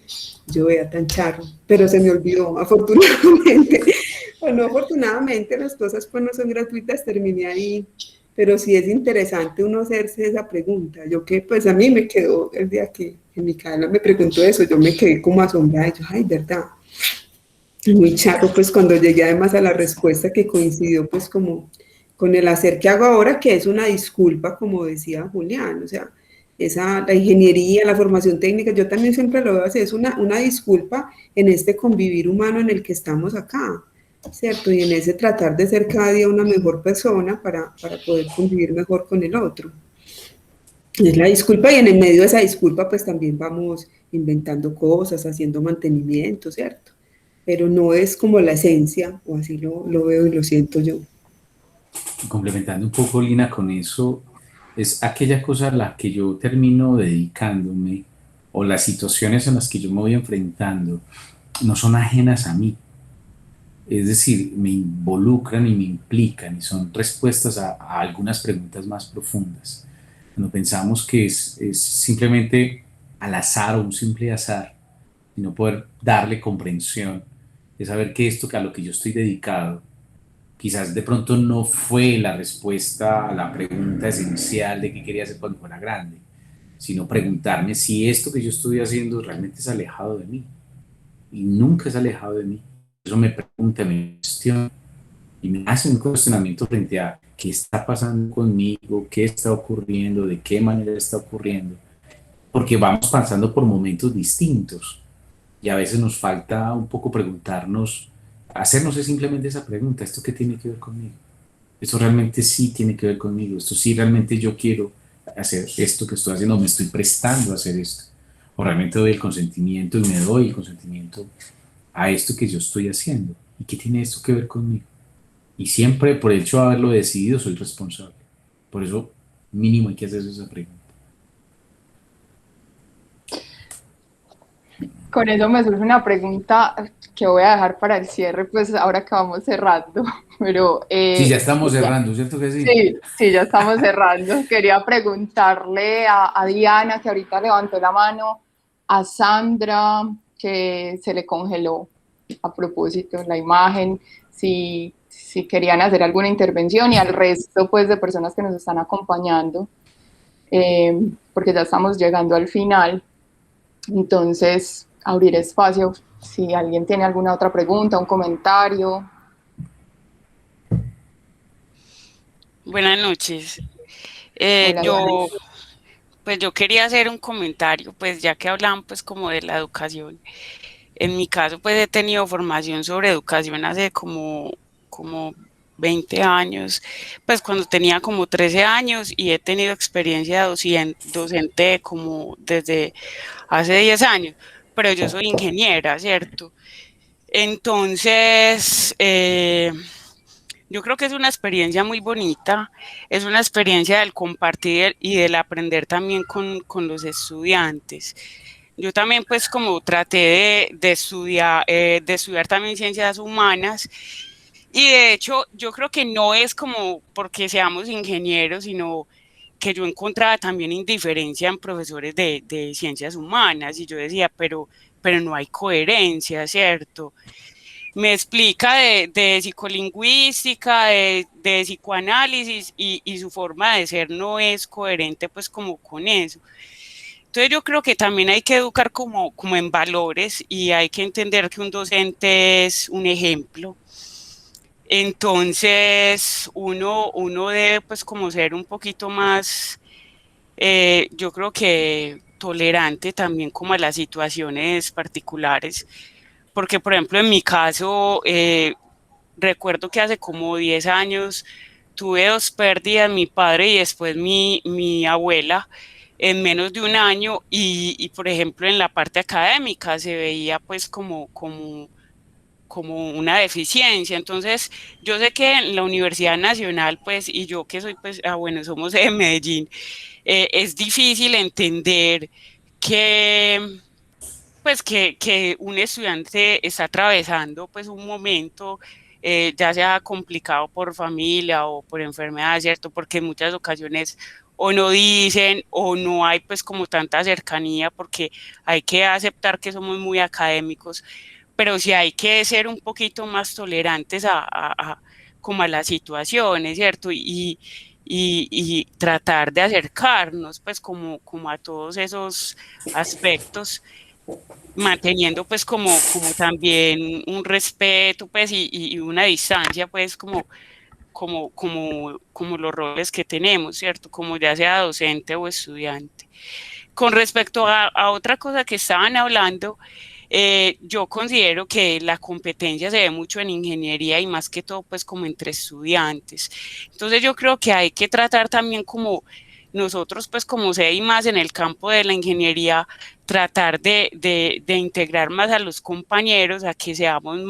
yo veía tan charro, pero se me olvidó, afortunadamente. O no, afortunadamente las cosas pues no son gratuitas, terminé ahí, pero sí es interesante uno hacerse esa pregunta. Yo, que pues a mí me quedó el día que Micaela me preguntó eso, yo me quedé como asombrada, y yo: "Ay, verdad". Muy charro, pues cuando llegué además a la respuesta, que coincidió pues como con el hacer que hago ahora, que es una disculpa, como decía Julián. O sea, la ingeniería, la formación técnica, yo también siempre lo veo así, es una disculpa en este convivir humano en el que estamos acá, ¿cierto? Y en ese tratar de ser cada día una mejor persona para poder convivir mejor con el otro. Es la disculpa, y en el medio de esa disculpa pues también vamos inventando cosas, haciendo mantenimiento, ¿cierto? Pero no es como la esencia, o así lo veo y lo siento yo. Complementando un poco, Lina, con eso, es aquella cosa a la que yo termino dedicándome, o las situaciones en las que yo me voy enfrentando, no son ajenas a mí. Es decir, me involucran y me implican, y son respuestas a algunas preguntas más profundas. Cuando pensamos que es simplemente al azar, o un simple azar, sino poder darle comprensión, de saber que esto a lo que yo estoy dedicado, quizás de pronto no fue la respuesta a la pregunta esencial de qué quería hacer cuando fuera grande, sino preguntarme si esto que yo estoy haciendo realmente es alejado de mí. Y nunca es alejado de mí. Eso me pregunta, me cuestiona, y me hace un cuestionamiento frente a qué está pasando conmigo, qué está ocurriendo, de qué manera está ocurriendo, porque vamos pasando por momentos distintos, y a veces nos falta un poco preguntarnos, hacernos simplemente esa pregunta: ¿esto qué tiene que ver conmigo? ¿Esto realmente sí tiene que ver conmigo? ¿Esto sí realmente yo quiero hacer esto que estoy haciendo? ¿Me estoy prestando a hacer esto? ¿O realmente doy el consentimiento y me doy el consentimiento a esto que yo estoy haciendo? ¿Y qué tiene esto que ver conmigo? Y siempre, por el hecho de haberlo decidido, soy responsable. Por eso, mínimo hay que hacerse esa pregunta. Con eso me surge una pregunta que voy a dejar para el cierre, pues ahora que vamos cerrando, pero Sí, ya estamos cerrando, ¿cierto que sí? sí, sí, ya estamos cerrando. Quería preguntarle a Diana, que ahorita levantó la mano, a Sandra, que se le congeló a propósito la imagen, si querían hacer alguna intervención y al resto pues de personas que nos están acompañando, porque ya estamos llegando al final. Entonces, abrir espacio si alguien tiene alguna otra pregunta, un comentario. Buenas noches. Hola, Pues yo quería hacer un comentario, pues ya que hablan pues como de la educación. En mi caso pues he tenido formación sobre educación hace como 20 años, pues cuando tenía como 13 años y he tenido experiencia docente como desde hace 10 años, pero yo soy ingeniera, ¿cierto? Entonces, yo creo que es una experiencia muy bonita, es una experiencia del compartir y del aprender también con los estudiantes. Yo también pues como traté de estudiar también ciencias humanas y de hecho yo creo que no es como porque seamos ingenieros, sino que yo encontraba también indiferencia en profesores de ciencias humanas y yo decía, pero no hay coherencia, ¿cierto? Me explica de psicolingüística, de psicoanálisis y su forma de ser no es coherente pues como con eso. Entonces yo creo que también hay que educar como en valores y hay que entender que un docente es un ejemplo. Entonces uno debe pues como ser un poquito más, yo creo que tolerante también como a las situaciones particulares, porque por ejemplo en mi caso, recuerdo que hace como 10 años tuve dos pérdidas, mi padre y después mi abuela, en menos de un año y, por ejemplo en la parte académica se veía pues como una deficiencia. Entonces, yo sé que en la Universidad Nacional, pues, y yo que soy, pues, bueno, somos de Medellín, es difícil entender que, pues, que un estudiante está atravesando, pues, un momento, ya sea complicado por familia o por enfermedad, ¿cierto? Porque en muchas ocasiones o no dicen o no hay, pues, como tanta cercanía, porque hay que aceptar que somos muy académicos, pero sí hay que ser un poquito más tolerantes como a las situaciones, ¿cierto? Y tratar de acercarnos pues como a todos esos aspectos, manteniendo pues como también un respeto pues y una distancia pues como los roles que tenemos, ¿cierto? Como ya sea docente o estudiante. Con respecto a otra cosa que estaban hablando, yo considero que la competencia se ve mucho en ingeniería y más que todo pues como entre estudiantes. Entonces yo creo que hay que tratar también como nosotros pues como sé y más en el campo de la ingeniería, tratar de integrar más a los compañeros a que seamos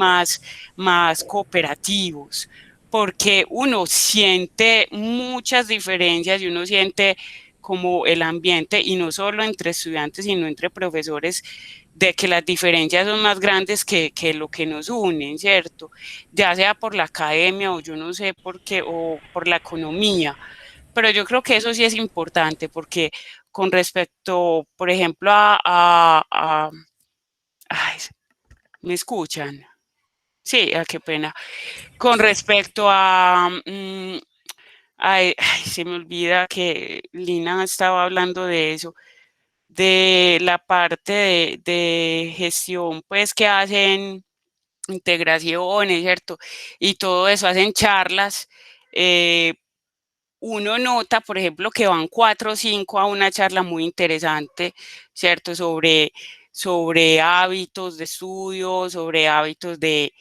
más cooperativos, porque uno siente muchas diferencias y uno siente como el ambiente, y no solo entre estudiantes, sino entre profesores, de que las diferencias son más grandes que lo que nos unen, ¿cierto? Ya sea por la academia o yo no sé por qué, o por la economía, pero yo creo que eso sí es importante, porque con respecto, por ejemplo, ay, ¿me escuchan? Sí, qué pena. Con respecto ay, se me olvida que Lina estaba hablando de eso, de la parte de gestión, pues que hacen integraciones, ¿cierto? Y todo eso, hacen charlas. Uno nota, por ejemplo, que van 4 o 5 a una charla muy interesante, ¿cierto? Sobre hábitos de estudio, sobre hábitos de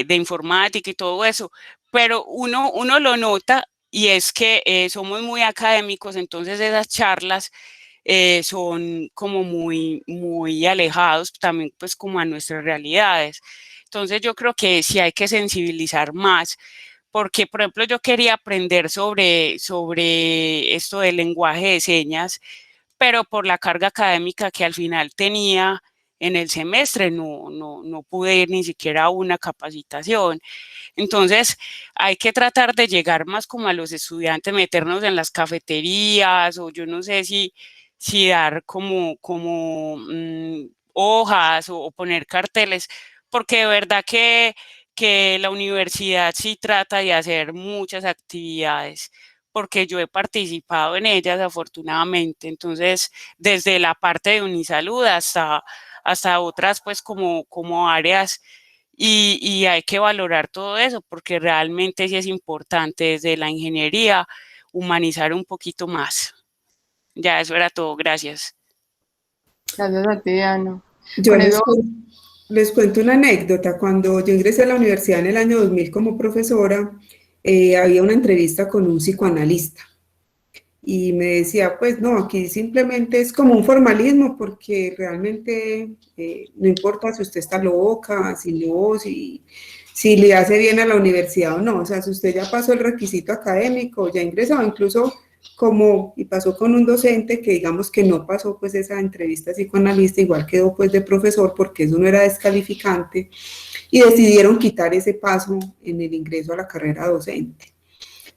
informática y todo eso, pero uno lo nota y es que somos muy académicos, entonces esas charlas son como muy alejados también pues como a nuestras realidades. Entonces yo creo que sí hay que sensibilizar más, porque por ejemplo yo quería aprender sobre esto del lenguaje de señas, pero por la carga académica que al final tenía en el semestre no pude ir ni siquiera a una capacitación. Entonces hay que tratar de llegar más como a los estudiantes, meternos en las cafeterías o yo no sé si dar hojas o poner carteles, porque de verdad que la universidad sí trata de hacer muchas actividades, porque yo he participado en ellas afortunadamente. Entonces, desde la parte de Unisalud hasta otras pues como áreas, y hay que valorar todo eso porque realmente sí es importante desde la ingeniería humanizar un poquito más. Ya, eso era todo, gracias. Gracias a ti, Diana. Yo Con eso, les cuento una anécdota. Cuando yo ingresé a la universidad en el año 2000 como profesora, había una entrevista con un psicoanalista y me decía, pues no, aquí simplemente es como un formalismo porque realmente no importa si usted está loca, si no, si le hace bien a la universidad o no, o sea, si usted ya pasó el requisito académico, ya ingresó, incluso como, y pasó con un docente que digamos que no pasó pues esa entrevista psicoanalista, igual quedó pues de profesor porque eso no era descalificante, y decidieron quitar ese paso en el ingreso a la carrera docente.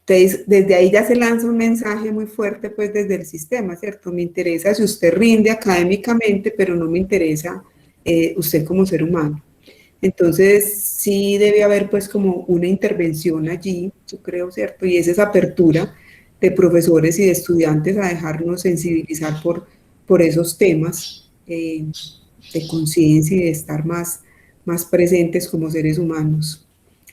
Entonces, desde ahí ya se lanza un mensaje muy fuerte, pues, desde el sistema, ¿cierto? Me interesa si usted rinde académicamente, pero no me interesa usted como ser humano. Entonces, sí debe haber, pues, como una intervención allí, yo creo, ¿cierto? Y es esa apertura de profesores y de estudiantes a dejarnos sensibilizar por esos temas de conciencia y de estar más presentes como seres humanos.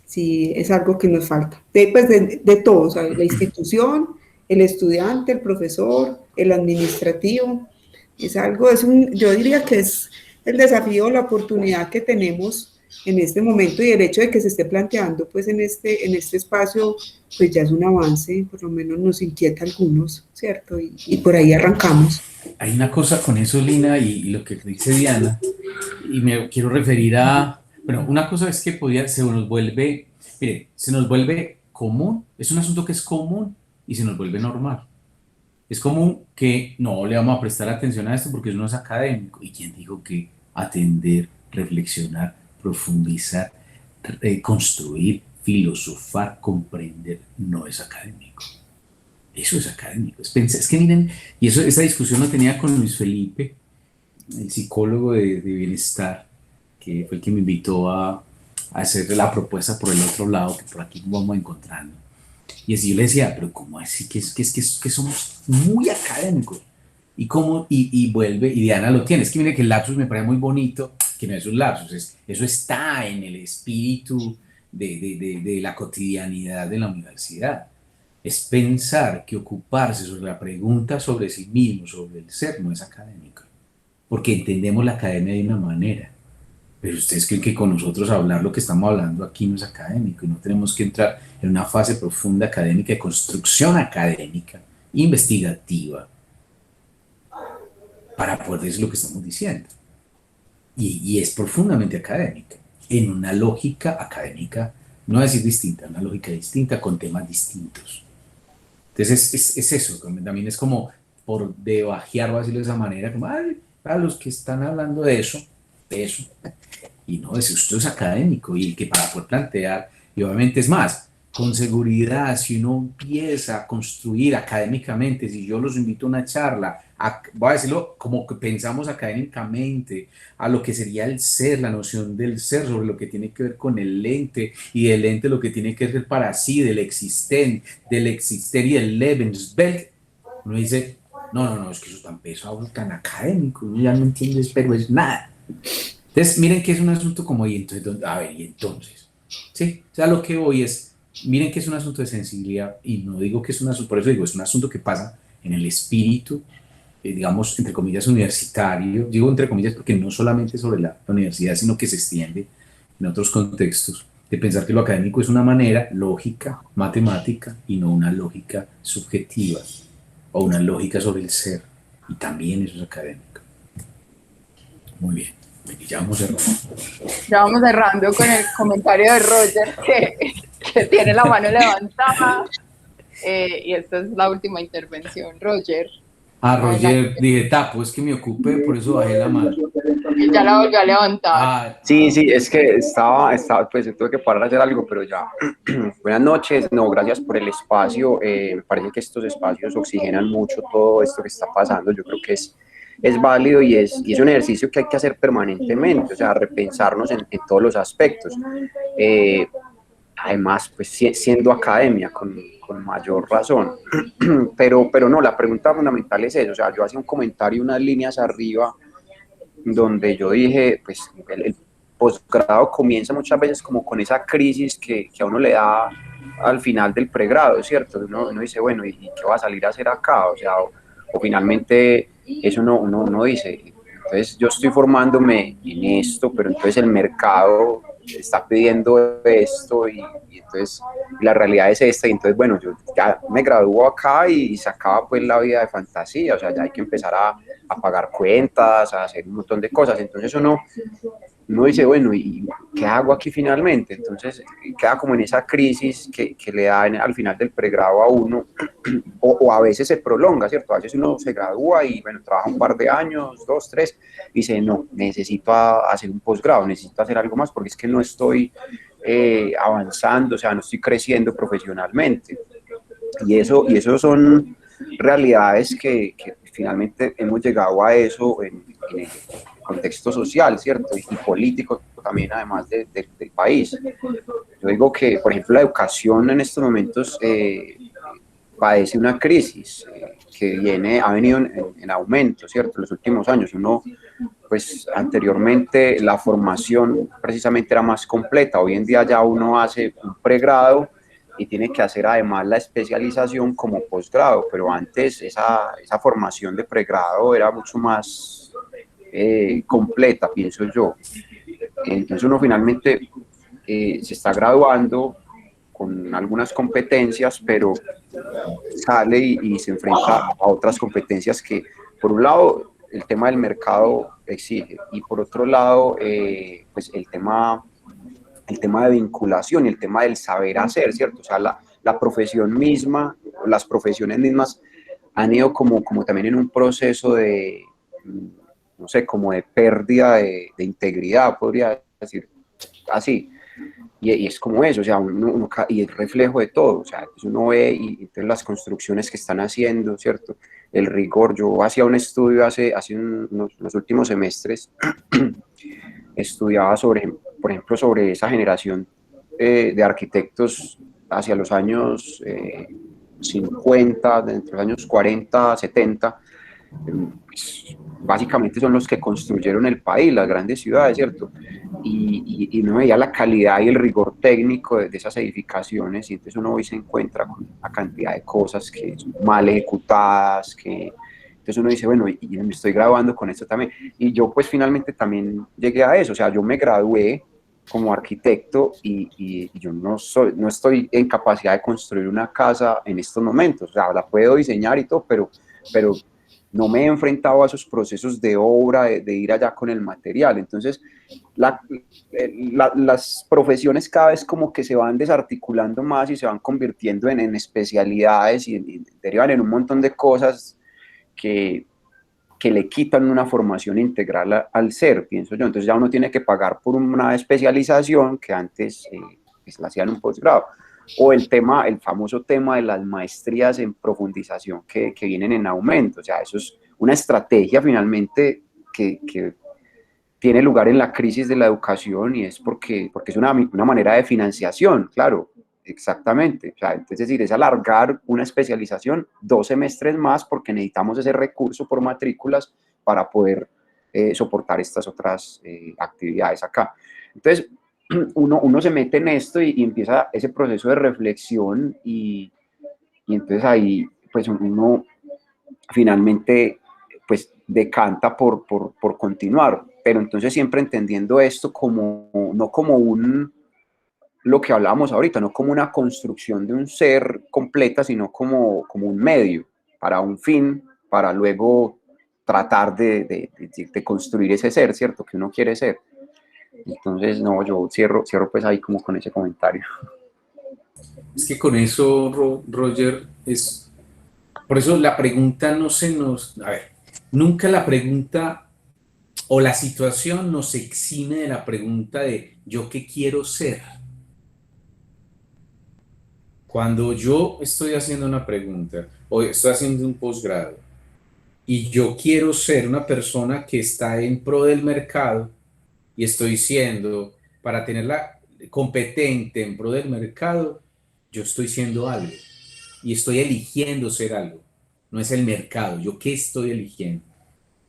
Sí, es algo que nos falta. Pues de todos, ¿sabes? La institución, el estudiante, el profesor, el administrativo, es algo, yo diría que es el desafío, la oportunidad que tenemos en este momento y el hecho de que se esté planteando pues en este espacio, pues ya es un avance, por lo menos nos inquieta a algunos, ¿cierto? Y por ahí arrancamos. Hay una cosa con eso, Lina, y lo que dice Diana, y me quiero referir a, bueno, una cosa es que se nos vuelve, mire, se nos vuelve común, es un asunto que es común y se nos vuelve normal. Es común que no le vamos a prestar atención a esto porque eso no es académico. ¿Y quién dijo que atender, reflexionar, profundizar, construir, filosofar, comprender no es académico? Eso es académico. Es que miren, y eso, esa discusión la tenía con Luis Felipe, el psicólogo de bienestar, que fue el que me invitó a hacer la propuesta por el otro lado, que por aquí nos vamos encontrando. Y así yo le decía, pero ¿cómo así? Que somos muy académicos. Y vuelve, y Diana lo tiene. Es que mire que el lapsus me parece muy bonito, que no es un lapsus, eso está en el espíritu de la cotidianidad de la universidad. Es pensar que ocuparse sobre la pregunta sobre sí mismo, sobre el ser, no es académico. Porque entendemos la academia de una manera. Pero ustedes creen que con nosotros hablar lo que estamos hablando aquí no es académico y no tenemos que entrar en una fase profunda académica, de construcción académica, investigativa, para poder decir lo que estamos diciendo. Y es profundamente académica, en una lógica académica, no decir distinta, una lógica distinta con temas distintos. Entonces es eso, también es como por debajear, voy a decirlo de esa manera, como, ay, a los que están hablando de eso, y no, esto es académico y el que para poder plantear, y obviamente es más, con seguridad, si uno empieza a construir académicamente, si yo los invito a una charla, voy a decirlo como que pensamos académicamente, a lo que sería el ser, la noción del ser, sobre lo que tiene que ver con el ente, y del ente lo que tiene que ver para sí, del existir y del Lebenswelt, uno dice, no, es que eso tan pesado, tan académico, uno ya no entiende, pero es nada. Entonces, miren que es un asunto como, y entonces, a ver, y entonces, ¿sí? O sea, lo que voy es, miren que es un asunto de sensibilidad, y no digo que es un asunto, por eso digo, es un asunto que pasa en el espíritu, digamos, entre comillas, universitario, digo entre comillas porque no solamente sobre la universidad, sino que se extiende en otros contextos, de pensar que lo académico es una manera lógica, matemática, y no una lógica subjetiva, o una lógica sobre el ser, y también eso es académico. Muy bien. Ya vamos cerrando con el comentario de Roger que tiene la mano levantada y esta es la última intervención. Roger. Roger, dije, tapo, es que me ocupé, por eso bajé la mano. Y ya la volvió a levantar. Sí, es que pues tuve que parar a hacer algo, pero ya. Buenas noches, no, gracias por el espacio. Me parece que estos espacios oxigenan mucho todo esto que está pasando. Yo creo que es es válido y es un ejercicio que hay que hacer permanentemente, o sea, repensarnos en todos los aspectos. Además, pues siendo academia, con mayor razón. Pero no, la pregunta fundamental es eso, o sea, yo hacía un comentario unas líneas arriba donde yo dije, pues el posgrado comienza muchas veces como con esa crisis que a uno le da al final del pregrado, ¿cierto? Uno dice, bueno, ¿y qué va a salir a hacer acá? O sea, o finalmente eso uno dice, entonces yo estoy formándome en esto, pero entonces el mercado está pidiendo esto y entonces la realidad es esta, y entonces bueno, yo ya me gradúo acá y se acaba pues la vida de fantasía, o sea, ya hay que empezar a pagar cuentas, a hacer un montón de cosas, entonces uno dice, bueno, ¿y qué hago aquí finalmente? Entonces queda como en esa crisis que le da al final del pregrado a uno, o a veces se prolonga, ¿cierto? A veces uno se gradúa y, bueno, trabaja un par de años, 2, 3, y dice, no, necesito hacer un posgrado, necesito hacer algo más porque es que no estoy avanzando, o sea, no estoy creciendo profesionalmente. Y eso son realidades que finalmente hemos llegado a eso en el contexto social, ¿cierto? Y político también, además del país. Yo digo que, por ejemplo, la educación en estos momentos padece una crisis que ha venido en aumento, ¿cierto? En los últimos años. Pues anteriormente la formación precisamente era más completa. Hoy en día ya uno hace un pregrado y tiene que hacer además la especialización como posgrado, pero antes esa formación de pregrado era mucho más completa, pienso yo. Entonces uno finalmente se está graduando con algunas competencias, pero sale y se enfrenta a otras competencias que, por un lado, el tema del mercado exige, y por otro lado, pues el tema de vinculación y el tema del saber hacer, ¿cierto? O sea, la profesión misma, las profesiones mismas han ido como también en un proceso de, no sé, como de pérdida de integridad, podría decir así. Y es como eso, o sea, y es reflejo de todo, o sea, uno ve y entonces las construcciones que están haciendo, ¿cierto? El rigor, yo hacía un estudio hace los últimos semestres, estudiaba por ejemplo, sobre esa generación de arquitectos hacia los años 50, entre los años 40, 70, pues, básicamente son los que construyeron el país, las grandes ciudades, ¿cierto? Y uno veía la calidad y el rigor técnico de esas edificaciones, y entonces uno hoy se encuentra con una cantidad de cosas que son mal ejecutadas, entonces uno dice, bueno, y me estoy graduando con esto también. Y yo pues finalmente también llegué a eso, o sea, yo me gradué como arquitecto y yo no estoy en capacidad de construir una casa en estos momentos, o sea, la puedo diseñar y todo, pero no me he enfrentado a esos procesos de obra, de ir allá con el material. Entonces, las profesiones cada vez como que se van desarticulando más y se van convirtiendo en especialidades y derivan en un montón de cosas que le quitan una formación integral al ser, pienso yo. Entonces ya uno tiene que pagar por una especialización que antes pues, la hacían un posgrado. O el famoso tema de las maestrías en profundización que vienen en aumento. O sea, eso es una estrategia finalmente que tiene lugar en la crisis de la educación, y es porque es una manera de financiación, claro, exactamente. O sea, es decir, es alargar una especialización 2 semestres más porque necesitamos ese recurso por matrículas para poder soportar estas otras actividades acá. Entonces, uno se mete en esto y empieza ese proceso de reflexión y entonces ahí pues uno finalmente pues decanta por continuar, pero entonces siempre entendiendo esto como, no como lo que hablábamos ahorita, no como una construcción de un ser completa, sino como un medio para un fin, para luego tratar de construir ese ser, ¿cierto? Que uno quiere ser. Entonces, no, yo cierro pues ahí como con ese comentario. Es que con eso, Roger, por eso la pregunta no se nos, a ver, nunca la pregunta o la situación nos exime de la pregunta de ¿yo qué quiero ser? Cuando yo estoy haciendo una pregunta o estoy haciendo un posgrado y yo quiero ser una persona que está en pro del mercado y estoy siendo, para tenerla competente en pro del mercado, yo estoy siendo algo y estoy eligiendo ser algo. No es el mercado, yo qué estoy eligiendo.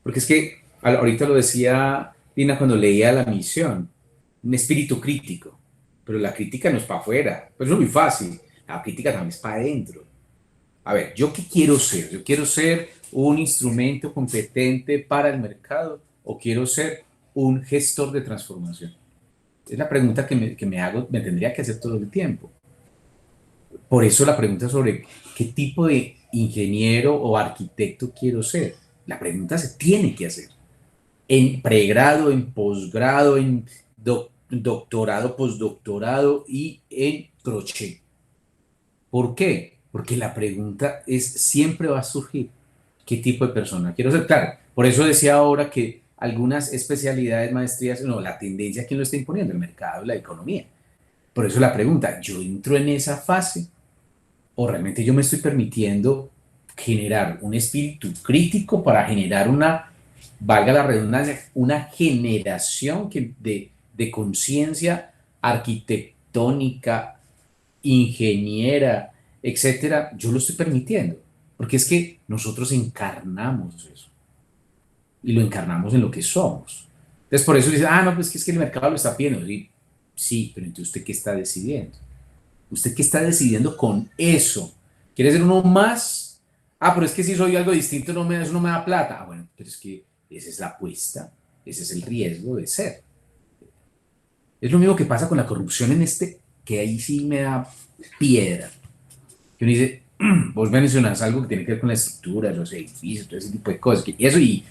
Porque es que ahorita lo decía Dina cuando leía la misión, un espíritu crítico, pero la crítica no es para afuera, pues eso es muy fácil, la crítica también es para adentro. A ver, ¿yo qué quiero ser? ¿Yo quiero ser un instrumento competente para el mercado o quiero ser un gestor de transformación? Es la pregunta que me hago, me tendría que hacer todo el tiempo. Por eso la pregunta sobre qué tipo de ingeniero o arquitecto quiero ser. La pregunta se tiene que hacer. En pregrado, en posgrado, en doctorado, postdoctorado y en crochet. ¿Por qué? Porque la pregunta es, siempre va a surgir, ¿qué tipo de persona quiero ser? Claro, por eso decía ahora que algunas especialidades, maestrías, no, la tendencia, ¿quién lo está imponiendo? El mercado, la economía. Por eso la pregunta, ¿yo entro en esa fase o realmente yo me estoy permitiendo generar un espíritu crítico para generar una, valga la redundancia, una generación de conciencia arquitectónica, ingeniera, etcétera? Yo lo estoy permitiendo, porque es que nosotros encarnamos eso y lo encarnamos en lo que somos. Entonces, por eso dice, no, pues es que el mercado lo está pidiendo. Sí, sí, pero entonces, ¿usted qué está decidiendo? ¿Usted qué está decidiendo con eso? ¿Quiere ser uno más? Pero es que si soy algo distinto, eso no me da plata. Bueno, pero es que esa es la apuesta, ese es el riesgo de ser. Es lo mismo que pasa con la corrupción que ahí sí me da piedra. Que uno dice, vos mencionas algo que tiene que ver con la estructura, los edificios, todo ese tipo de cosas, y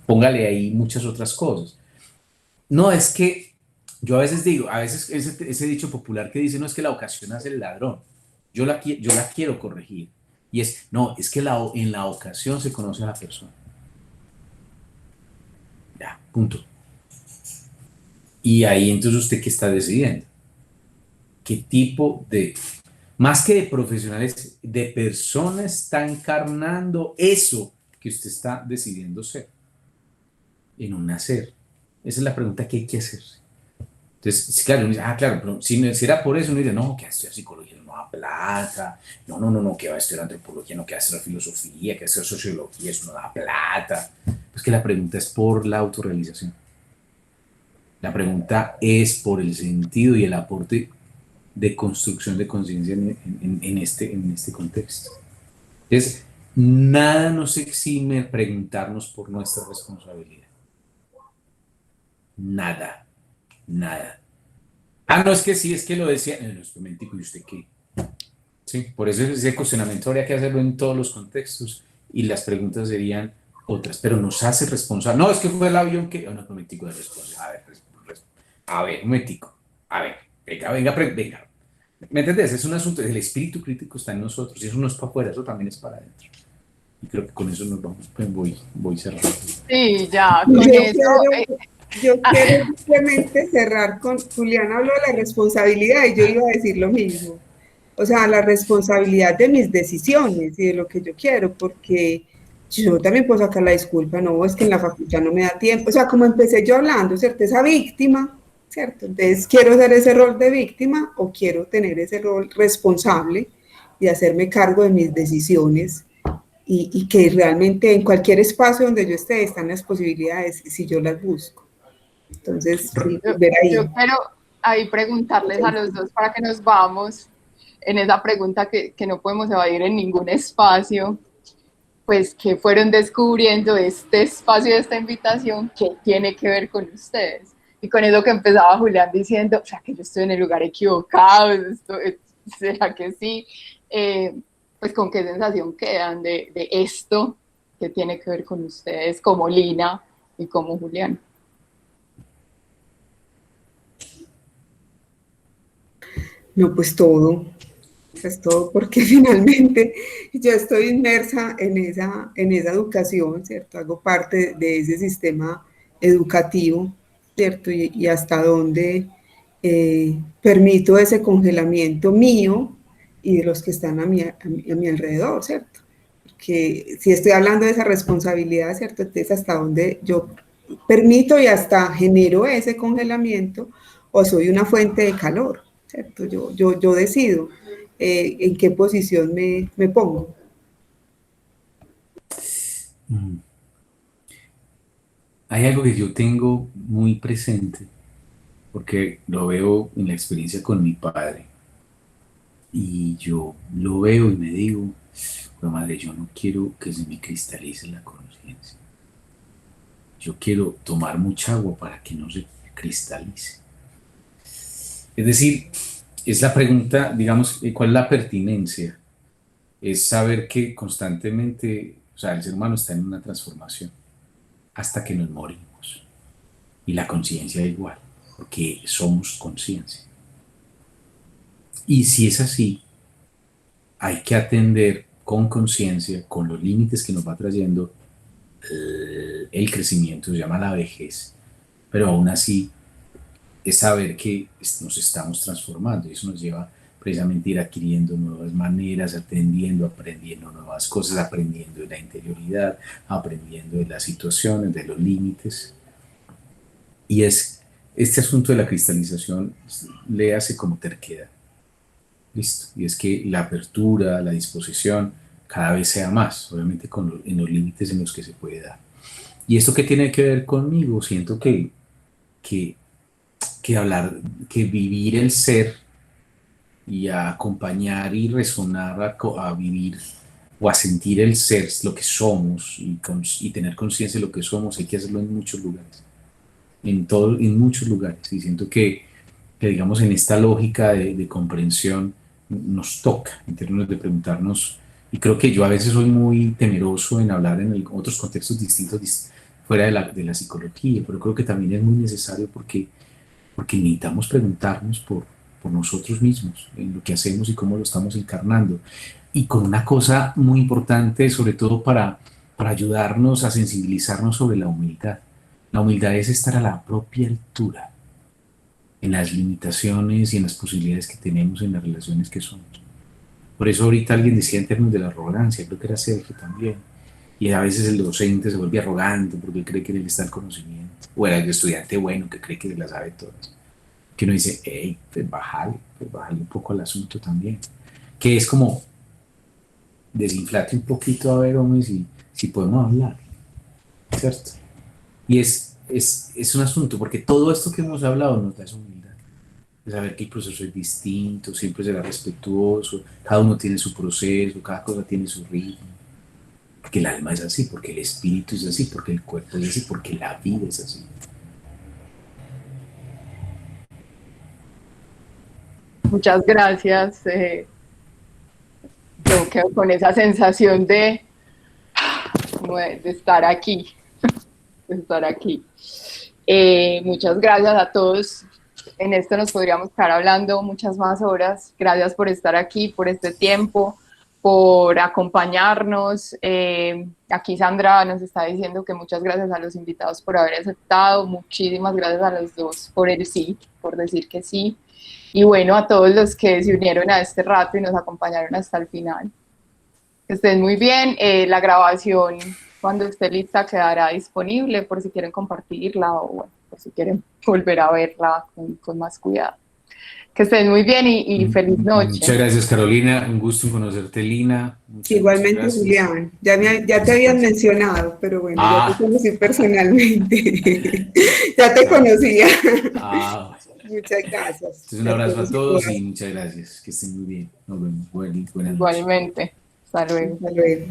póngale ahí muchas otras cosas. No, es que yo a veces digo, a veces ese dicho popular que dice, no, es que la ocasión hace el ladrón. Yo la quiero corregir. Y no, es que en la ocasión se conoce a la persona. Ya, punto. Y ahí entonces usted qué está decidiendo. ¿Qué tipo más que de profesionales, de personas está encarnando eso que usted está decidiendo ser? En un nacer. Esa es la pregunta que hay que hacer. Entonces, claro, uno dice, claro, pero si era por eso, uno dice, no, que va a estudiar psicología no da plata, no, que va a estudiar antropología, no, que va a estudiar filosofía, que va a estudiar sociología, eso no da plata. Pues que la pregunta es por la autorrealización. La pregunta es por el sentido y el aporte de construcción de conciencia en este contexto. Entonces, nada nos exime preguntarnos por nuestra responsabilidad. Nada. No, es que sí, es que lo decía. No, es momentico, ¿y usted qué? Sí, por eso ese cuestionamiento habría que hacerlo en todos los contextos y las preguntas serían otras, pero nos hace responsable. No, es que fue el avión que. No, momentico de responsable. A ver, un momentico. A ver, venga. ¿Me entendés? Es un asunto, el espíritu crítico está en nosotros y eso no es para afuera, eso también es para adentro. Y creo que con eso nos vamos, pues voy cerrando. Sí, ya, con eso. Yo quiero simplemente cerrar con, Julián habló de la responsabilidad y yo iba a decir lo mismo. O sea, la responsabilidad de mis decisiones y de lo que yo quiero, porque yo también puedo sacar la disculpa, no, es que en la facultad no me da tiempo. O sea, como empecé yo hablando, ¿cierto? Esa víctima, ¿cierto? Entonces, ¿quiero hacer ese rol de víctima o quiero tener ese rol responsable y hacerme cargo de mis decisiones? Y que realmente en cualquier espacio donde yo esté están las posibilidades si yo las busco. Entonces, ver ahí. Yo quiero ahí preguntarles a los dos para que nos vamos en esa pregunta que no podemos evadir en ningún espacio, pues que fueron descubriendo este espacio, esta invitación, que tiene que ver con ustedes. Y con eso que empezaba Julián diciendo, o sea, que yo estoy en el lugar equivocado, ¿será que sí? Pues con qué sensación quedan de esto que tiene que ver con ustedes como Lina y como Julián. No, pues todo, porque finalmente yo estoy inmersa en esa educación, ¿cierto? Hago parte de ese sistema educativo, ¿cierto? Y hasta dónde permito ese congelamiento mío y de los que están a mi alrededor, ¿cierto? que si estoy hablando de esa responsabilidad, ¿cierto? Entonces, hasta dónde yo permito y hasta genero ese congelamiento o soy una fuente de calor, ¿cierto? Yo decido en qué posición me pongo. Hay algo que yo tengo muy presente, porque lo veo en la experiencia con mi padre, y yo lo veo y me digo, "Pero madre, yo no quiero que se me cristalice la conciencia. Yo quiero tomar mucha agua para que no se cristalice". Es decir, es la pregunta, digamos, ¿cuál es la pertinencia? Es saber que constantemente, o sea, el ser humano está en una transformación hasta que nos morimos. Y la conciencia igual, porque somos conciencia. Y si es así, hay que atender con conciencia, con los límites que nos va trayendo el crecimiento, se llama la vejez, pero aún así es saber que nos estamos transformando y eso nos lleva precisamente a ir adquiriendo nuevas maneras, aprendiendo nuevas cosas, aprendiendo de la interioridad, aprendiendo de las situaciones, de los límites. Y es este asunto de la cristalización, le hace como terquedad. Listo. Y es que la apertura, la disposición, cada vez sea más, obviamente en los límites en los que se puede dar. ¿Y esto qué tiene que ver conmigo? Siento que, que hablar, que vivir el ser y a acompañar y resonar a vivir o a sentir el ser, lo que somos y tener conciencia de lo que somos, hay que hacerlo en muchos lugares, en muchos lugares. Y siento que digamos, en esta lógica de comprensión nos toca en términos de preguntarnos, y creo que yo a veces soy muy temeroso en hablar en otros contextos distintos fuera de la psicología, pero creo que también es muy necesario porque necesitamos preguntarnos por nosotros mismos, en lo que hacemos y cómo lo estamos encarnando. Y con una cosa muy importante, sobre todo para ayudarnos a sensibilizarnos sobre la humildad. La humildad es estar a la propia altura en las limitaciones y en las posibilidades que tenemos en las relaciones que somos. Por eso ahorita alguien decía en términos de la arrogancia, creo que era Sergio también, y a veces el docente se vuelve arrogante porque cree que en él está el conocimiento, o era el estudiante bueno que cree que se la sabe todas, que uno dice, hey, pues bájale un poco al asunto también, que es como desinflate un poquito a ver, hombre, si podemos hablar, ¿cierto? Y es un asunto, porque todo esto que hemos hablado nos da esa humildad, de saber que el proceso es distinto, siempre será respetuoso, cada uno tiene su proceso, cada cosa tiene su ritmo, porque el alma es así, porque el espíritu es así, porque el cuerpo es así, porque la vida es así. Muchas gracias. Yo quedo con esa sensación de estar aquí, de estar aquí. Muchas gracias a todos. En esto nos podríamos estar hablando muchas más horas. Gracias por estar aquí, por este tiempo, por acompañarnos. Aquí Sandra nos está diciendo que muchas gracias a los invitados por haber aceptado. Muchísimas gracias a los dos por el sí, por decir que sí. Y bueno, a todos los que se unieron a este rato y nos acompañaron hasta el final. Que estén muy bien. La grabación, cuando esté lista, quedará disponible por si quieren compartirla o bueno, por si quieren volver a verla con más cuidado. Que estén muy bien y feliz noche. Muchas gracias, Carolina. Un gusto en conocerte, Lina. Igualmente, gracias. Julián. Ya te habían mencionado, pero bueno, ya te conocí personalmente. Ya te conocía. Muchas gracias. Entonces, un abrazo a todos y muchas gracias. Que estén muy bien. Nos vemos. Buenas noches. Igualmente. Hasta luego. Hasta luego.